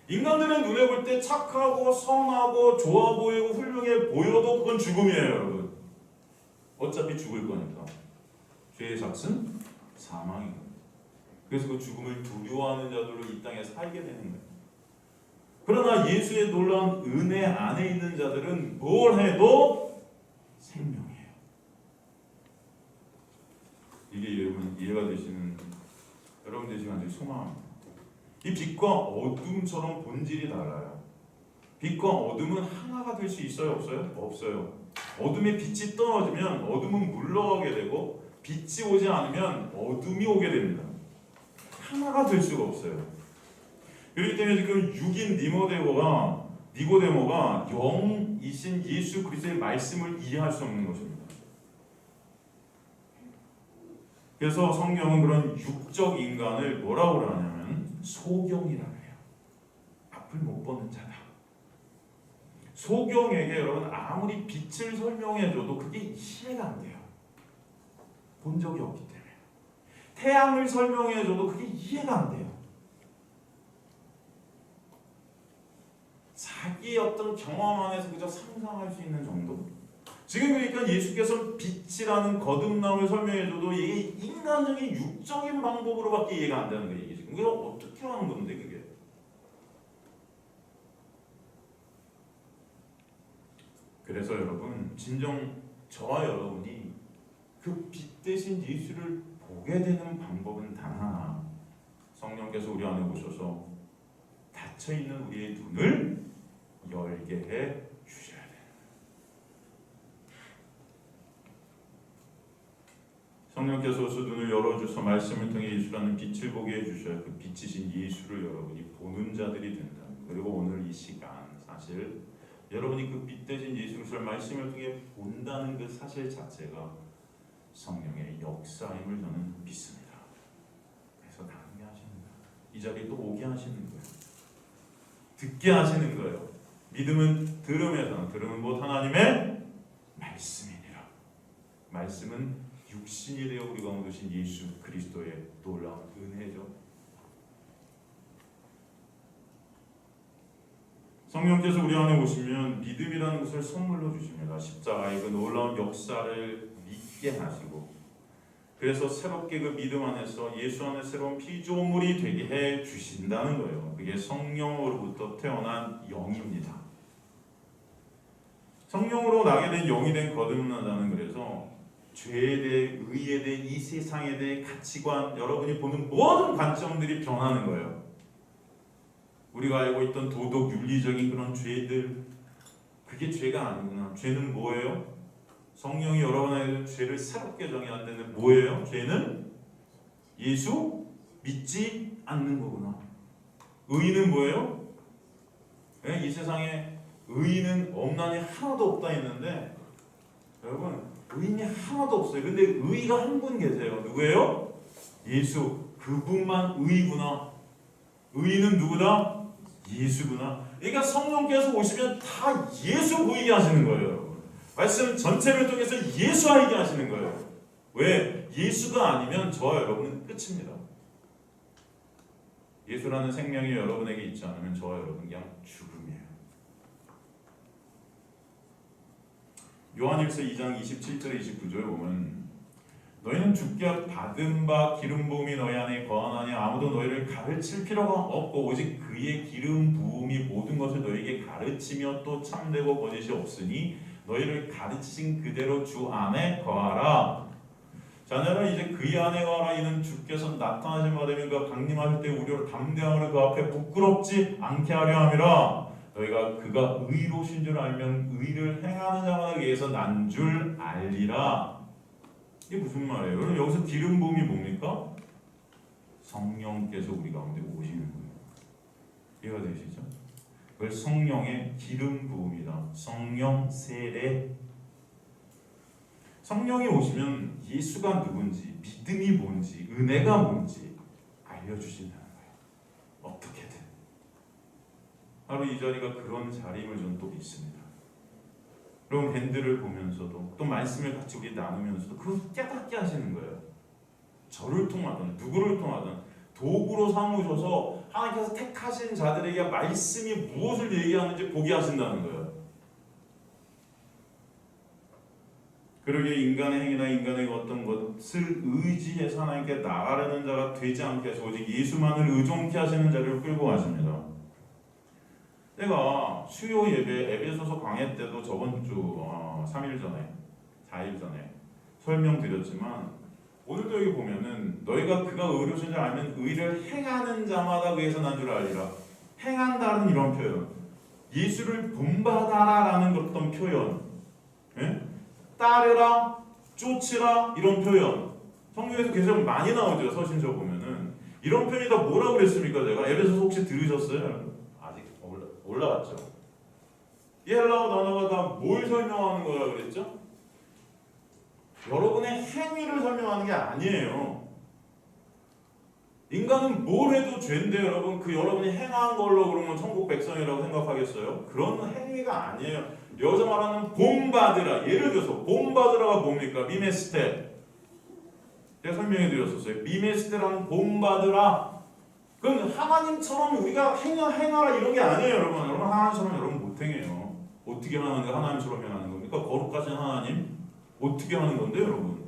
인간들의 눈에 볼 때 착하고 선하고 좋아 보이고 훌륭해 보여도 그건 죽음이에요. 여러분 어차피 죽을 거니까. 죄의 삭은 사망이고 그래서 그 죽음을 두려워하는 자들로 이 땅에 살게 되는 거예요. 그러나 예수의 놀라운 은혜 안에 있는 자들은 뭘 해도 생명이에요. 이게 여러분 이해가 되시는 여러분 되시기 간절히 소망합니다. 이 빛과 어둠처럼 본질이 달라요. 빛과 어둠은 하나가 될 수 있어요? 없어요? 없어요. 어둠에 빛이 떨어지면 어둠은 물러가게 되고 빛이 오지 않으면 어둠이 오게 됩니다. 하나가 될 수가 없어요. 그렇기 때문에 지금 6인 니고데모가 영이신 예수 그리스도의 말씀을 이해할 수 없는 것입니다. 그래서 성경은 그런 육적 인간을 뭐라고 하냐면 소경이라고 해요. 앞을 못 보는 자다. 소경에게 여러분 아무리 빛을 설명해줘도 그게 이해가 안 돼요. 본 적이 없기 때문에. 태양을 설명해줘도 그게 이해가 안 돼요. 자기의 어떤 경험 안에서 그저 상상할 수 있는 정도? 지금 그러니까 예수께서 빛이라는 거듭남을 설명해줘도 이게 인간적인 육적인 방법으로밖에 이해가 안 되는 거예요. 이게 지금. 그게 어떻게 하는 건데 그게? 그래서 여러분 진정 저와 여러분이 그 빛 대신 예수를 보게 되는 방법은 단 하나. 성령께서 우리 안에 오셔서 닫혀 있는 우리의 눈을 열게 해 주셔야 돼요. 성령께서 오셔 눈을 열어주셔서 말씀을 통해 예수라는 빛을 보게 해주셔야 그 빛이신 예수를 여러분이 보는 자들이 된다. 그리고 오늘 이 시간 사실 여러분이 그 빛 대신 예수 그리스도의 말씀을 통해 본다는 그 사실 자체가 성령의 역사임을 저는 믿습니다. 그래서 나누게 하시는 거예요. 이 자리에 또 오게 하시는 거예요. 듣게 하시는 거예요. 믿음은 들음에서, 들음은 곧 하나님의 말씀이니라. 말씀은 육신이 되어 우리 가운데 오신 예수 그리스도의 놀라운 은혜죠. 성령께서 우리 안에 오시면 믿음이라는 것을 선물로 주십니다. 십자가의 그 놀라운 역사를 믿게 하시고, 그래서 새롭게 그 믿음 안에서 예수 안에 새로운 피조물이 되게 해 주신다는 거예요. 그게 성령으로부터 태어난 영입니다. 성령으로 나게 된 영이 된 거듭나자는, 그래서 죄에 대해, 의에 대해, 이 세상에 대해 가치관, 여러분이 보는 모든 관점들이 변하는 거예요. 우리가 알고 있던 도덕, 윤리적인 그런 죄들, 그게 죄가 아니구나. 죄는 뭐예요? 성령이 여러분의 죄를 새롭게 정의한 데는 뭐예요? 죄는 예수 믿지 않는 거구나. 의는 뭐예요? 이 세상에 의인은 없나니 하나도 없다 했는데, 여러분 의인이 하나도 없어요. 근데 의가 한 분 계세요. 누구예요? 예수. 그분만 의구나. 의인은 누구다? 예수구나. 그러니까 성령께서 오시면 다 예수 보이게 하시는 거예요. 말씀 전체를 통해서 예수 알게 하시는 거예요. 왜? 예수가 아니면 저와 여러분은 끝입니다. 예수라는 생명이 여러분에게 있지 않으면 저와 여러분 그냥 죽음이에요. 요한일서 2장 27절 29절 보면, 너희는 주께 받은 바 기름 부음이 너희 안에 거하나니 아무도 너희를 가르칠 필요가 없고 오직 그의 기름 부음이 모든 것을 너희에게 가르치며 또 참되고 거짓이 없으니 너희를 가르치신 그대로 주 안에 거하라. 자녀는 이제 그의 안에 거하라. 이는 주께서 나타나신 바 되면 그가 강림하실 때 우리로 담대함으로 그 앞에 부끄럽지 않게 하려 함이라. 너희가 그가 의로우신 줄 알면 의를 행하는 자마다 의에서 난 줄 알리라. 이게 무슨 말이에요? 여러분 여기서 기름 부음이 뭡니까? 성령께서 우리 가운데 오시는 거예요. 이해가 되시죠? 그걸 성령의 기름 부음이다. 성령 세례. 성령이 오시면 예수가 누군지, 믿음이 뭔지, 은혜가 뭔지 알려주신다는 거예요. 어떻게든. 바로 이 자리가 그런 자리임을 저는 또 믿습니다. 그럼 밴드를 보면서도 또 말씀을 같이 우리 나누면서도 그걸 깨닫게 하시는 거예요. 저를 통하든 누구를 통하든 도구로 삼으셔서 하나님께서 택하신 자들에게 말씀이 무엇을 얘기하는지 보게 하신다는 거예요. 그러기에 인간의 행위나 인간의 어떤 것을 의지해서 하나님께 나가려는 자가 되지 않게 해서 오직 예수만을 의존케 하시는 자를 끌고 가십니다. 내가 수요 예배 에베소서 강해 때도 저번 주 3일 전에 4일 전에 설명드렸지만, 오늘도 여기 보면은 너희가 그가 의로우신 줄 알면 의를 행하는 자마다 의에서 난 줄 알리라. 행한다는 이런 표현, 예수를 본받아라라는 어떤 표현, 따르라, 쫓으라 이런 표현 성경에서 계속 많이 나오죠. 서신서 보면은 이런 표현이 다 뭐라고 그랬습니까? 제가 에베소서 혹시 들으셨어요? 올라갔죠. 이 헬라어 단어가 다 뭘 설명하는 거라 그랬죠? 여러분의 행위를 설명하는 게 아니에요. 인간은 뭘 해도 죄인데 여러분 그 여러분이 행한 걸로 그러면 천국 백성이라고 생각하겠어요? 그런 행위가 아니에요. 여기서 말하는 본받으라. 예를 들어서 본받으라가 뭡니까? 미메스테. 제가 설명해 드렸었어요. 미메스테라는 본받으라. 그건 하나님처럼 우리가 행하라 이런 게 아니에요, 여러분. 여러분 하나님처럼 여러분 못 행해요. 어떻게 하는데 하나님처럼 행하는 겁니까? 거룩하신 하나님 어떻게 하는 건데, 여러분?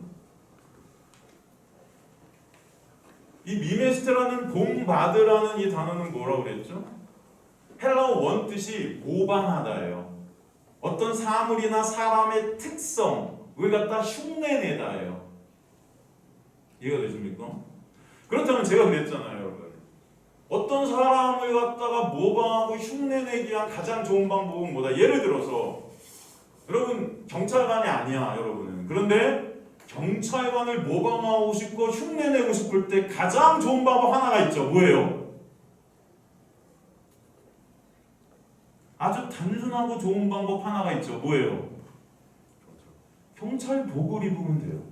이 미메스테라는 본받으라는 이 단어는 뭐라고 그랬죠? 헬라어 원뜻이 모방하다예요. 어떤 사물이나 사람의 특성을 갖다 흉내내다예요. 이해가 되십니까? 그렇다면 제가 그랬잖아요, 여러분. 어떤 사람을 갖다가 모방하고 흉내내기 위한 가장 좋은 방법은 뭐다? 예를 들어서 여러분 경찰관이 아니야 여러분은. 그런데 경찰관을 모방하고 싶고 흉내내고 싶을 때 가장 좋은 방법 하나가 있죠. 뭐예요? 아주 단순하고 좋은 방법 하나가 있죠. 뭐예요? 경찰복을 입으면 돼요.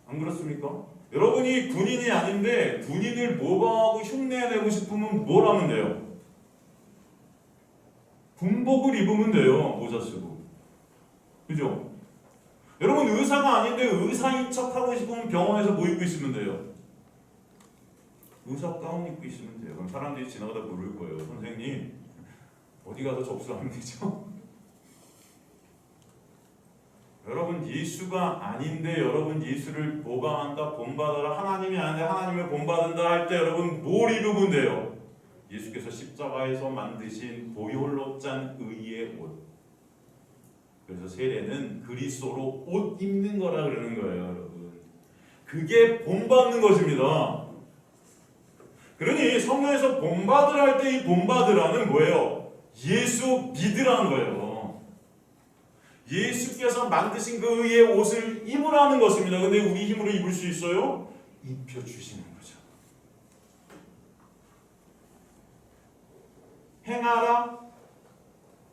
안 그렇습니까? 여러분이 군인이 아닌데 군인을 모방하고 흉내내고 싶으면 뭘 하면 돼요? 군복을 입으면 돼요. 모자 쓰고. 그죠? 여러분 의사가 아닌데 의사인 척하고 싶으면 병원에서 뭐 입고 있으면 돼요? 의사 가운 입고 있으면 돼요. 그럼 사람들이 지나가다 물을 거예요. 선생님 어디 가서 접수하면 되죠? 여러분 예수가 아닌데 여러분 예수를 모방한다, 본받아라. 하나님이 아닌데 하나님을 본받는다 할 때 여러분 뭘 입으면 돼요? 예수께서 십자가에서 만드신 보혈로 짠 의의 옷. 그래서 세례는 그리스도로 옷 입는 거라 그러는 거예요, 여러분. 그게 본받는 것입니다. 그러니 성경에서 본받으라 할 때 이 본받으라는 뭐예요? 예수 믿으라는 거예요. 예수께서 만드신 그 의의 옷을 입으라는 것입니다. 근데 우리 힘으로 입을 수 있어요? 입혀주시는 거죠. 행하라,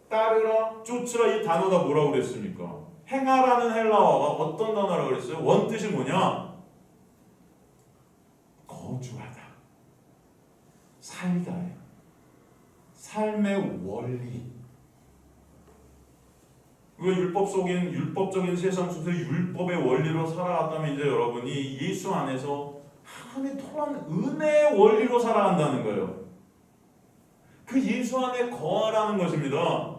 따르라, 쫓으라 이 단어가 뭐라고 그랬습니까? 행하라는 헬라어가 어떤 단어라고 그랬어요? 원뜻이 뭐냐? 거주하다, 살다예요. 삶의 원리. 그 율법적인 세상 속에서 율법의 원리로 살아왔다면 이제 여러분이 예수 안에서 하나님의 토한 은혜의 원리로 살아간다는 거예요. 그 예수 안에 거하라는 것입니다.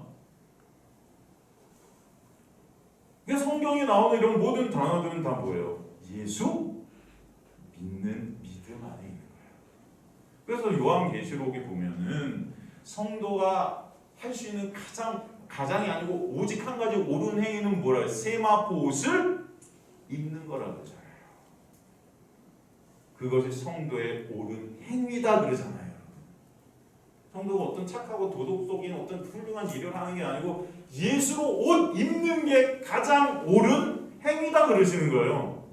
그래서 성경에 나오는 이런 모든 단어들은 다 뭐예요? 예수 믿는 믿음 안에 있는 거예요. 그래서 요한계시록에 보면은 성도가 할 수 있는 가장이 아니고 오직 한 가지 옳은 행위는 뭐라? 세마포 옷을 입는 거라고 그러잖아요. 그것이 성도의 옳은 행위다 그러잖아요. 성도가 어떤 착하고 도덕적인 어떤 훌륭한 일을 하는 게 아니고 예수로 옷 입는 게 가장 옳은 행위다 그러시는 거예요.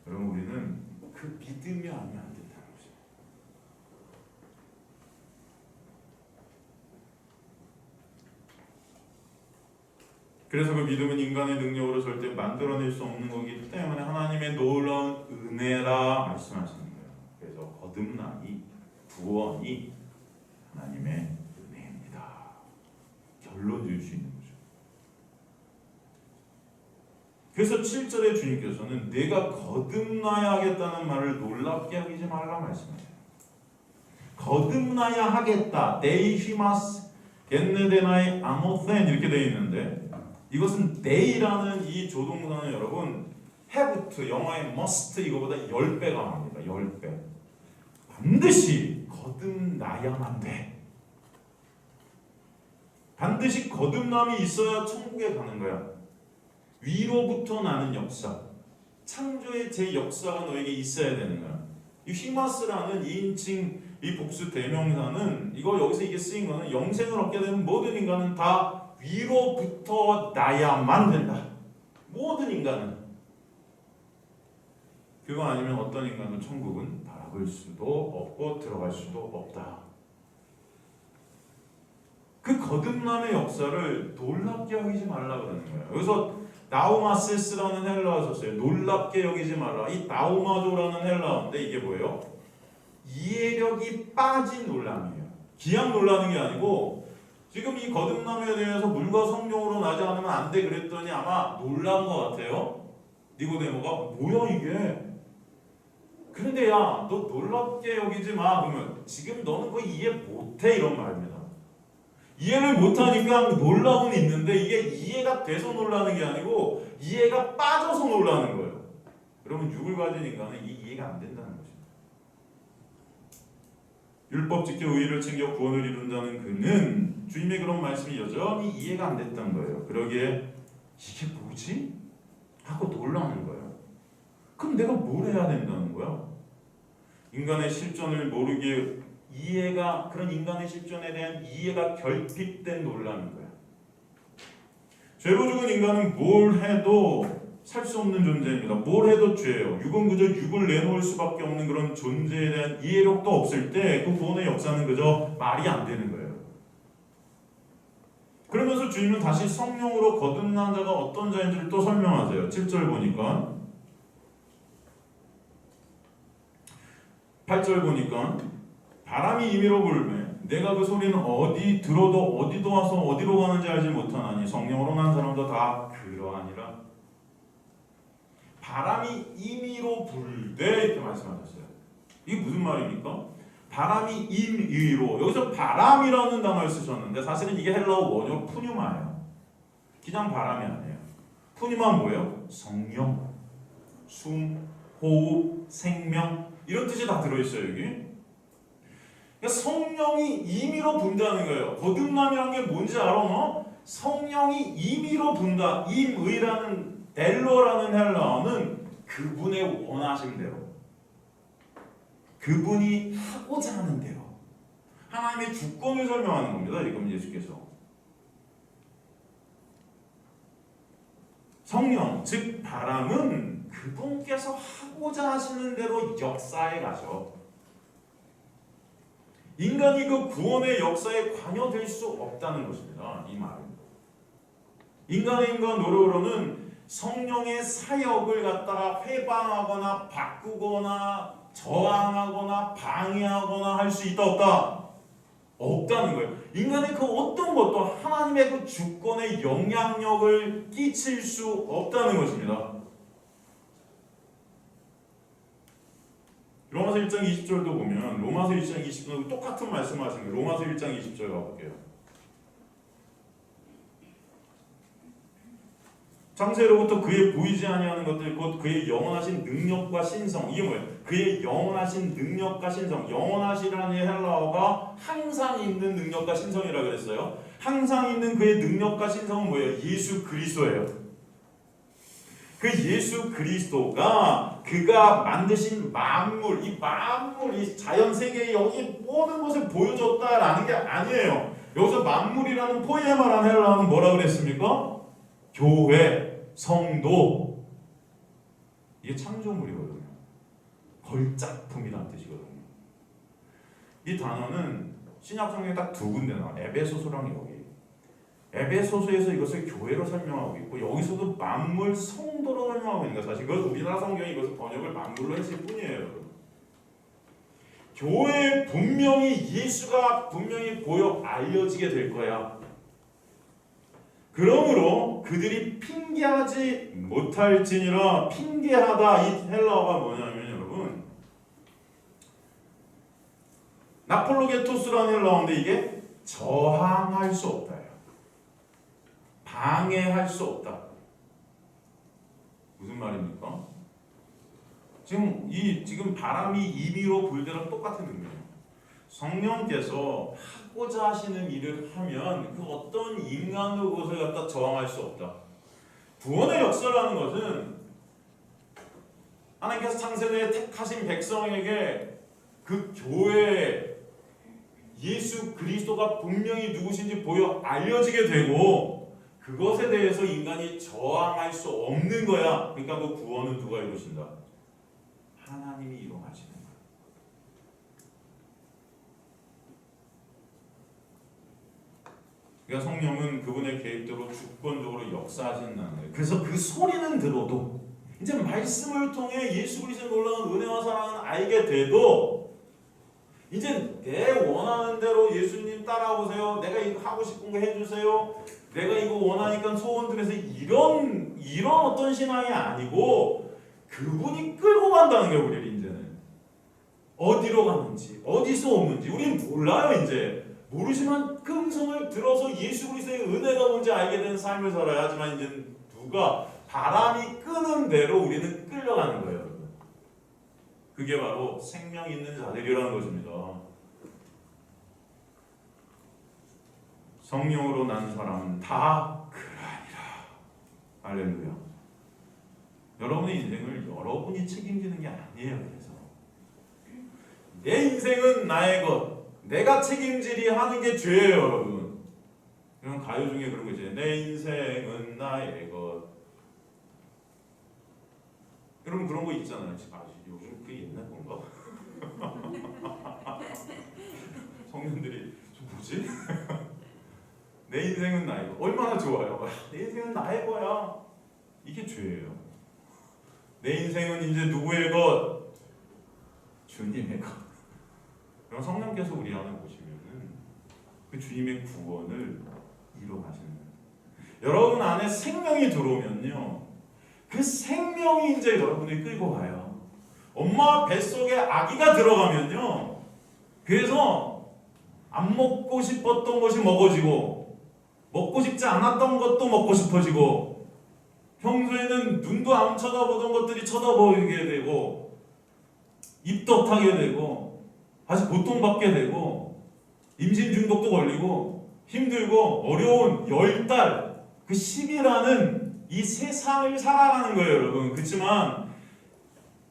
여러분 우리는 그 믿음이 아니면 안 된다는 거죠. 그래서 그 믿음은 인간의 능력으로 절대 만들어낼 수 없는 거기 때문에 하나님의 놀라운 은혜라 말씀하시는 거예요. 그래서 거듭남이 구원이 하나님의 은혜입니다. 결론 줄 수 있는 거죠. 그래서 7절에 주님께서는 내가 거듭나야 하겠다는 말을 놀랍게 여기지 말라 말씀하세요. 거듭나야 하겠다. 데이시마스 겟네데나이 아모센 이렇게 되어 있는데 이것은 데이라는 이 조동사는 여러분 have 영어의 must 이거보다 10배가 많습니다. 10배. 반드시 거듭나야만 돼. 반드시 거듭남이 있어야 천국에 가는 거야. 위로부터 나는 역사, 창조의 제 역사가 너에게 있어야 되는 거야. 이 히마스라는 2인칭 이 복수 대명사는 이거 여기서 이게 쓰인 거는 영생을 얻게 되는 모든 인간은 다 위로부터 나야만 된다. 모든 인간은. 그거 아니면 어떤 인간은 천국은 바라볼 수도 없고 들어갈 수도 없다. 그 거듭남의 역사를 놀랍게 여기지 말라 그러는 거예요. 여기서 나우마세스라는 헬라어가 썼어요. 놀랍게 여기지 말라. 이 나우마조라는 헬라어인데 이게 뭐예요? 이해력이 빠진 놀람이에요. 기약 놀라는 게 아니고 지금 이 거듭남에 대해서 물과 성령으로 나지 않으면 안 돼 그랬더니 아마 놀란 것 같아요. 니고데모가 뭐야 이게? 그런데 야 너 놀랍게 여기지 마. 그러면 지금 너는 그거 이해 못해 이런 말입니다. 이해를 못하니까 놀라고는 있는데 이게 이해가 돼서 놀라는 게 아니고 이해가 빠져서 놀라는 거예요. 여러분 육을 가진 인간은 이 이해가 안 된다는 것입니다. 율법 지켜 의의를 챙겨 구원을 이룬다는 그는 주님의 그런 말씀이 여전히 이해가 안 됐던 거예요. 그러기에 이게 뭐지? 하고 놀라는 거예요. 그럼 내가 뭘 해야 된다는 거야? 인간의 실존을 모르게 그런 인간의 실존에 대한 이해가 결핍된 논란인 거야. 죄로 죽은 인간은 뭘 해도 살 수 없는 존재입니다. 뭘 해도 죄예요. 육은 그저 육을 내놓을 수밖에 없는 그런 존재에 대한 이해력도 없을 때 그 구원의 역사는 그저 말이 안 되는 거예요. 그러면서 주님은 다시 성령으로 거듭난 자가 어떤 자인지를 또 설명하세요. 7절 보니까 8절 보니까 바람이 임의로 불매 내가 그 소리는 어디 들어도 어디도 와서 어디로 가는지 알지 못하나니 성령으로 난 사람도 다 그러하니라. 바람이 임의로 불되 이렇게 말씀하셨어요. 이게 무슨 말입니까? 바람이 임의로, 여기서 바람이라는 단어를 쓰셨는데 사실은 이게 헬라어 원어로 푸뉴마예요. 그냥 바람이 아니에요. 푸뉴마 뭐예요? 성령, 숨, 호흡, 생명 이런 뜻이 다 들어있어요. 여기. 그러니까 성령이 임의로 분다는 거예요. 거듭남이라는 게 뭔지 알아? 너? 성령이 임의로 분다. 임의라는 델로라는 헬라어는 그분의 원하신 대로, 그분이 하고자 하는 대로 하나님의 주권을 설명하는 겁니다. 지금 예수께서 성령, 즉 바람은 그분께서 하고자 하시는 대로 역사에 가죠. 인간이 그 구원의 역사에 관여될 수 없다는 것입니다. 이 말은 인간의 노력으로는 성령의 사역을 갖다가 회방하거나 바꾸거나 저항하거나 방해하거나 할 수 있다 없다? 없다는 거예요. 인간의 그 어떤 것도 하나님의 그 주권에 영향력을 끼칠 수 없다는 것입니다. 로마서 1장 20절도 보면 로마서 1장 20절 똑같은 말씀하신 거예요. 로마서 1장 20절 가볼게요. 창세로부터 그의 보이지 아니하는 것들 곧 그의 영원하신 능력과 신성. 이게 뭐예요? 그의 영원하신 능력과 신성. 영원하시라는 헬라어가 항상 있는 능력과 신성이라고 그랬어요. 항상 있는 그의 능력과 신성은 뭐예요? 예수 그리스도예요. 그 예수 그리스도가 그가 만드신 만물, 이 자연 세계의 여기 모든 것을 보여줬다라는 게 아니에요. 여기서 만물이라는 포에마라는 헬라어는 뭐라 그랬습니까? 교회, 성도, 이게 창조물이거든요. 걸작품이라는 뜻이거든요. 이 단어는 신약 성경에 딱 두 군데 나와요. 에베소서랑 여기. 에베소서에서 이것을 교회로 설명하고 있고 여기서도 만물, 성도로 설명하고 있는 거예요. 사실 그것 우리나라 성경이 이것을 번역을 만물로 했을 뿐이에요. 교회에 분명히 예수가 분명히 보여 알려지게 될 거야. 그러므로 그들이 핑계하지 못할지니라. 핑계하다, 이 헬라어가 뭐냐면 여러분 나폴로게토스라는 헬라어인데 이게 저항할 수 없다예요. 방해할 수 없다. 무슨 말입니까? 지금 바람이 임의로 불대랑 똑같은 의미예요. 성령께서 하고자 하시는 일을 하면 그 어떤 인간의 것을 갖다 저항할 수 없다. 구원의 역사라는 것은 하나님께서 창세전에 택하신 백성에게 그 교회 예수 그리스도가 분명히 누구신지 보여 알려지게 되고 그것에 대해서 인간이 저항할 수 없는 거야. 그러니까 그 구원은 누가 이루신다? 하나님이 이루하시는 거야. 그러니까 성령은 그분의 계획대로 주권적으로 역사하신다는 거예요. 그래서 그 소리는 들어도 이제 말씀을 통해 예수 그리스도의 놀라운 은혜와 사랑을 알게 돼도 이제 내 원하는 대로 예수님 따라오세요. 내가 이거 하고 싶은 거 해주세요. 내가 이거 원하니까 소원 들여서 이런 어떤 신앙이 아니고 그분이 끌고 간다는 거예요. 우리를 이제는 어디로 가는지 어디서 오는지 우리는 몰라요. 이제 모르지만 그 음성을 들어서 예수 그리스도의 은혜가 뭔지 알게 되는 삶을 살아야 하지만 이제 누가 바람이 끄는 대로 우리는 끌려가는 거예요. 그게 바로 생명 있는 자들이라는 것입니다. 성령으로 난 사람은 다 그러하니라. 할렐루야. 여러분의 인생을 여러분이 책임지는 게 아니에요. 그래서 내 인생은 나의 것, 내가 책임지리 하는 게 죄예요, 여러분. 그럼 가요 중에 그런 거 있잖아요. 내 인생은 나의 것. 여러분 그런 거 있잖아요. 아, 요즘 그게 옛날 건가? 성년들이 저 뭐지? 내 인생은 나의 것. 얼마나 좋아요. 내 인생은 나의 거야. 이게 죄예요. 내 인생은 이제 누구의 것? 주님의 것. 그럼 성령께서 우리 안에 오시면은 그 주님의 구원을 이루어가시는 거예요. 여러분 안에 생명이 들어오면요, 그 생명이 이제 여러분을 끌고 가요. 엄마 뱃속에 아기가 들어가면요, 그래서 안 먹고 싶었던 것이 먹어지고 먹고 싶지 않았던 것도 먹고 싶어지고 평소에는 눈도 안 쳐다보던 것들이 쳐다보게 되고 입도 타게 되고 다시 고통받게 되고 임신 중독도 걸리고 힘들고 어려운 10달 그 10이라는 이 세상을 살아가는 거예요, 여러분. 그렇지만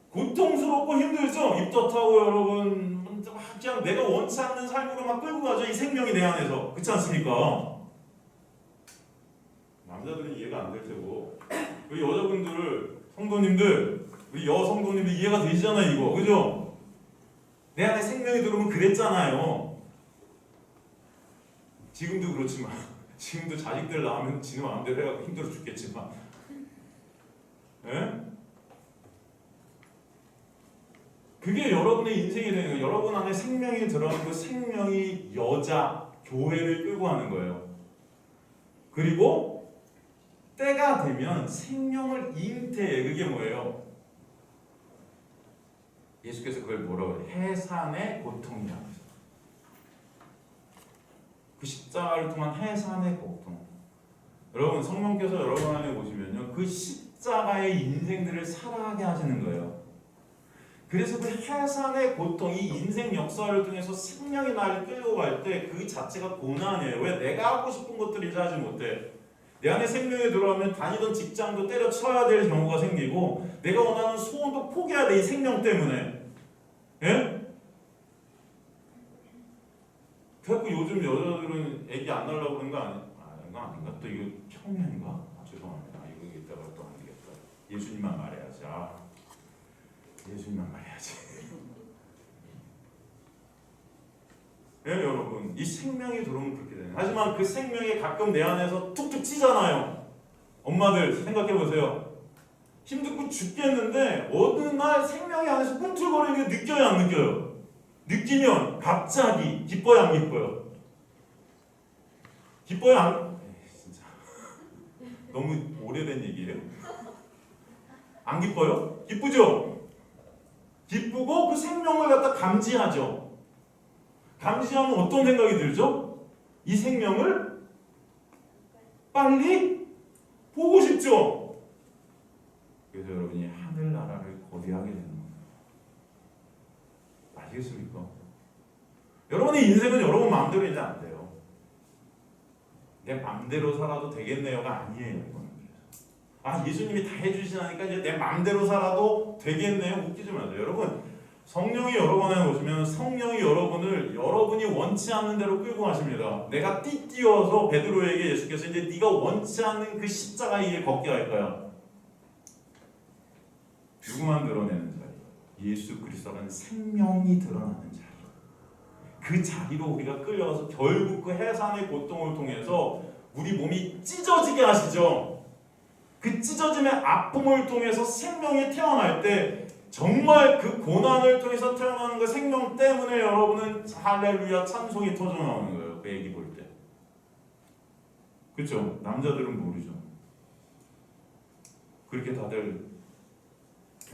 고통스럽고 힘들죠. 입도 타고 여러분 그냥 내가 원치 않는 삶으로 막 끌고 가죠. 이 생명이 내 안에서. 그렇지 않습니까? 남자들은 이해가 안 될 테고 우리 여자분들, 성도님들, 우리 여성도님들 이해가 되시잖아요, 이거. 그죠? 내 안에 생명이 들어오면 그랬잖아요. 지금도 그렇지만 지금도 자식들 낳으면 지는 마음대로 해갖고 힘들어 죽겠지만, 예? 그게 여러분의 인생이 되는 거예요. 여러분 안에 생명이 들어가는 그 생명이 여자, 교회를 끌고 가는 거예요. 그리고 때가 되면 생명을 잉태해. 그게 뭐예요? 예수께서 그걸 뭐라고 해요? 해산의 고통이라고 했어요. 그 십자가를 통한 해산의 고통. 여러분 성령께서 여러분 안에 오시면요, 그 십자가의 인생들을 살아가게 하시는 거예요. 그래서 그 해산의 고통, 이 인생 역사를 통해서 생명이 나를 끌고 갈 때 그 자체가 고난이에요. 왜? 내가 하고 싶은 것들을 이제 하지 못해. 내 안에 생명이 들어오면 다니던 직장도 때려쳐야 될 경우가 생기고 내가 원하는 소원도 포기해야 돼, 이 생명 때문에. 예? 그래갖고 요즘 여자들은 애기 안 낳으려고 그러는 거 아닌가? 또 이거 청년인가? 아, 죄송합니다. 이거 이따가 또 안 되겠다. 예수님만 말해야지. 예수님만 말해야지. 예, 여러분, 이 생명이 들어오면 그렇게 되는. 하지만 그 생명이 가끔 내 안에서 툭툭 찌잖아요. 엄마들 생각해 보세요. 힘들고 죽겠는데 어느 날 생명이 안에서 꿈틀거리는 게 느껴요, 안 느껴요? 느끼면 갑자기 기뻐요, 안 기뻐요? 기뻐요, 안? 진짜 너무 오래된 얘기예요. 안 기뻐요? 기쁘죠? 기쁘고 그 생명을 갖다 감지하죠. 감지하면 어떤 생각이 들죠? 이 생명을 빨리 보고 싶죠. 그래서 여러분이 하늘나라를 거대하게 되는 거예요. 아시겠습니까? 여러분의 인생은 여러분 마음대로 이제 안 돼요. 내 마음대로 살아도 되겠네요가 아니에요. 이거는. 예수님이 다 해주시니까 이제 내 마음대로 살아도 되겠네요. 웃기지 마세요. 여러분, 성령이 여러분 안에 오시면 성령이 여러분을 여러분이 원치 않는 대로 끌고 가십니다. 내가 띠띠어서 베드로에게 예수께서 이제 네가 원치 않는 그 십자가 위에 걷게 할 거야. 누구만 드러내는 자리? 예수 그리스도라는 생명이 드러나는 자리. 그 자리로 우리가 끌려가서 결국 그 해산의 고통을 통해서 우리 몸이 찢어지게 하시죠. 그 찢어짐의 아픔을 통해서 생명이 태어날 때 정말 그 고난을 통해서 태어나는 그 생명 때문에 여러분은 할렐루야 찬송이 터져 나오는 거예요. 그 애기 볼 때. 그렇죠? 남자들은 모르죠. 그렇게 다들,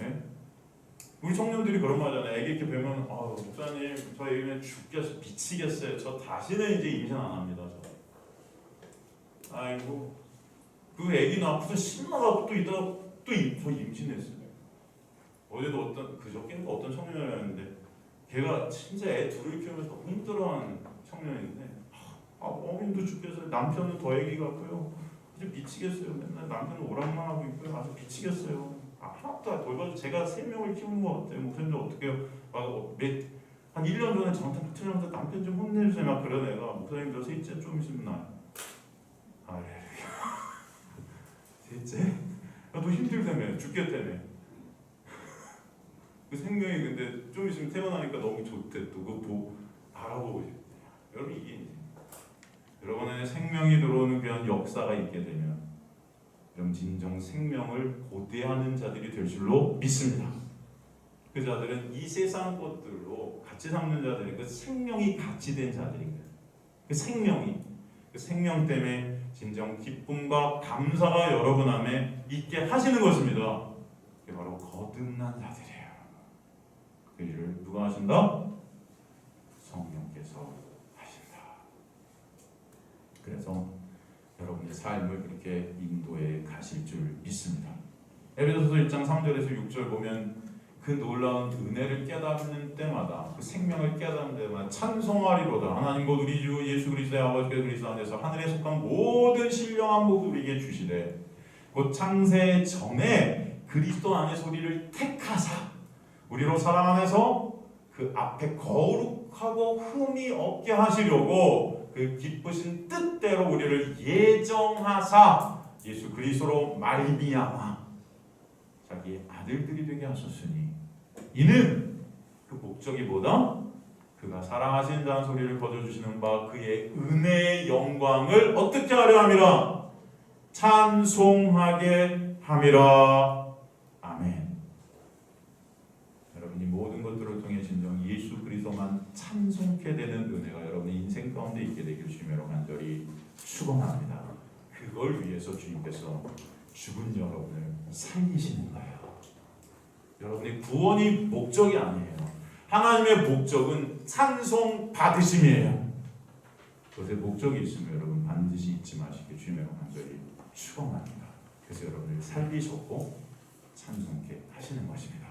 예? 우리 청년들이 그런 말 하잖아요. 애기 이렇게 뵈면 목사님 저 애기는 죽겠어, 미치겠어요. 저 다시는 이제 임신 안 합니다. 저. 아이고 그 애기는 앞으로 신나가지고 또 이따가 또 임신했어요. 어제도 그저께인가 어떤 청년이었는데 걔가 진짜 애 둘을 키우면서 너무 힘들어하는 청년인데 어머님도 죽겠어요. 남편은 더 애기가 커요. 아주 미치겠어요. 맨날 남편은 오락만 하고 있고요. 아주 미치겠어요. 하나도 돌봐주. 제가 3명을 키우는 것 같아요. 목사님들 어떻게 한 1년 전에 저한테 부처님한테 남편 좀 혼내주세요 막 그런 애가 목사님들 셋째 좀 있으면 나 셋째? 야, 너 힘들다며 죽겠다며. 그 생명이 근데 좀 있으면 태어나니까 너무 좋대. 또 그거 알아보고 싶대. 여러분 이게 이제 여러분의 생명이 들어오는 그런 역사가 있게 되면 여러분 진정 생명을 고대하는 자들이 될 줄로 믿습니다. 그 자들은 이 세상 것들로 같이 삼는 자들이 그 생명이 같이 된 자들인 거예요. 그 생명 때문에 진정 기쁨과 감사가 여러분 안에 있게 하시는 것입니다. 그게 바로 거듭난 자들이에요. 그 일을 누가 하신다? 성령께서 하신다. 그래서 여러분의 삶을 그렇게 인도해 가실 줄 믿습니다. 에베소서 1장 3절에서 6절 보면 그 놀라운 은혜를 깨닫는 때마다 그 생명을 깨닫는 때마다 찬송하리로다. 하나님 곧 우리 주 예수 그리스도의 아버지께서 그리스도 안에서 하늘에 속한 모든 신령한 복을 우리에게 주시되 곧 창세 전에 그리스도 안에서 우리를 택하사 우리로 사랑 안에서 그 앞에 거룩하고 흠이 없게 하시려고 그 기쁘신 뜻대로 우리를 예정하사 예수 그리스도로 말미암아 자기 아들들이 되게 하셨으니 이는 그 목적이 뭐다? 그가 사랑하신다는 소리를 거둬주시는 바 그의 은혜의 영광을 어떻게 하려 함이라? 찬송하게 함이라. 아멘. 여러분이 모든 것들을 통해 진정 예수 그리스도만 찬송케 되는 은혜가 여러분의 인생 가운데 있게 되길 주님으로 간절히 축원합니다. 그걸 위해서 주님께서 죽은 여러분을 살리시는 거예요. 여러분의 구원이 목적이 아니에요. 하나님의 목적은 찬송 받으심이에요. 그것에 목적이 있으면 여러분 반드시 잊지 마시길 주님으로 간절히 축원합니다. 그래서 여러분을 살리셨고 찬송케 하시는 것입니다.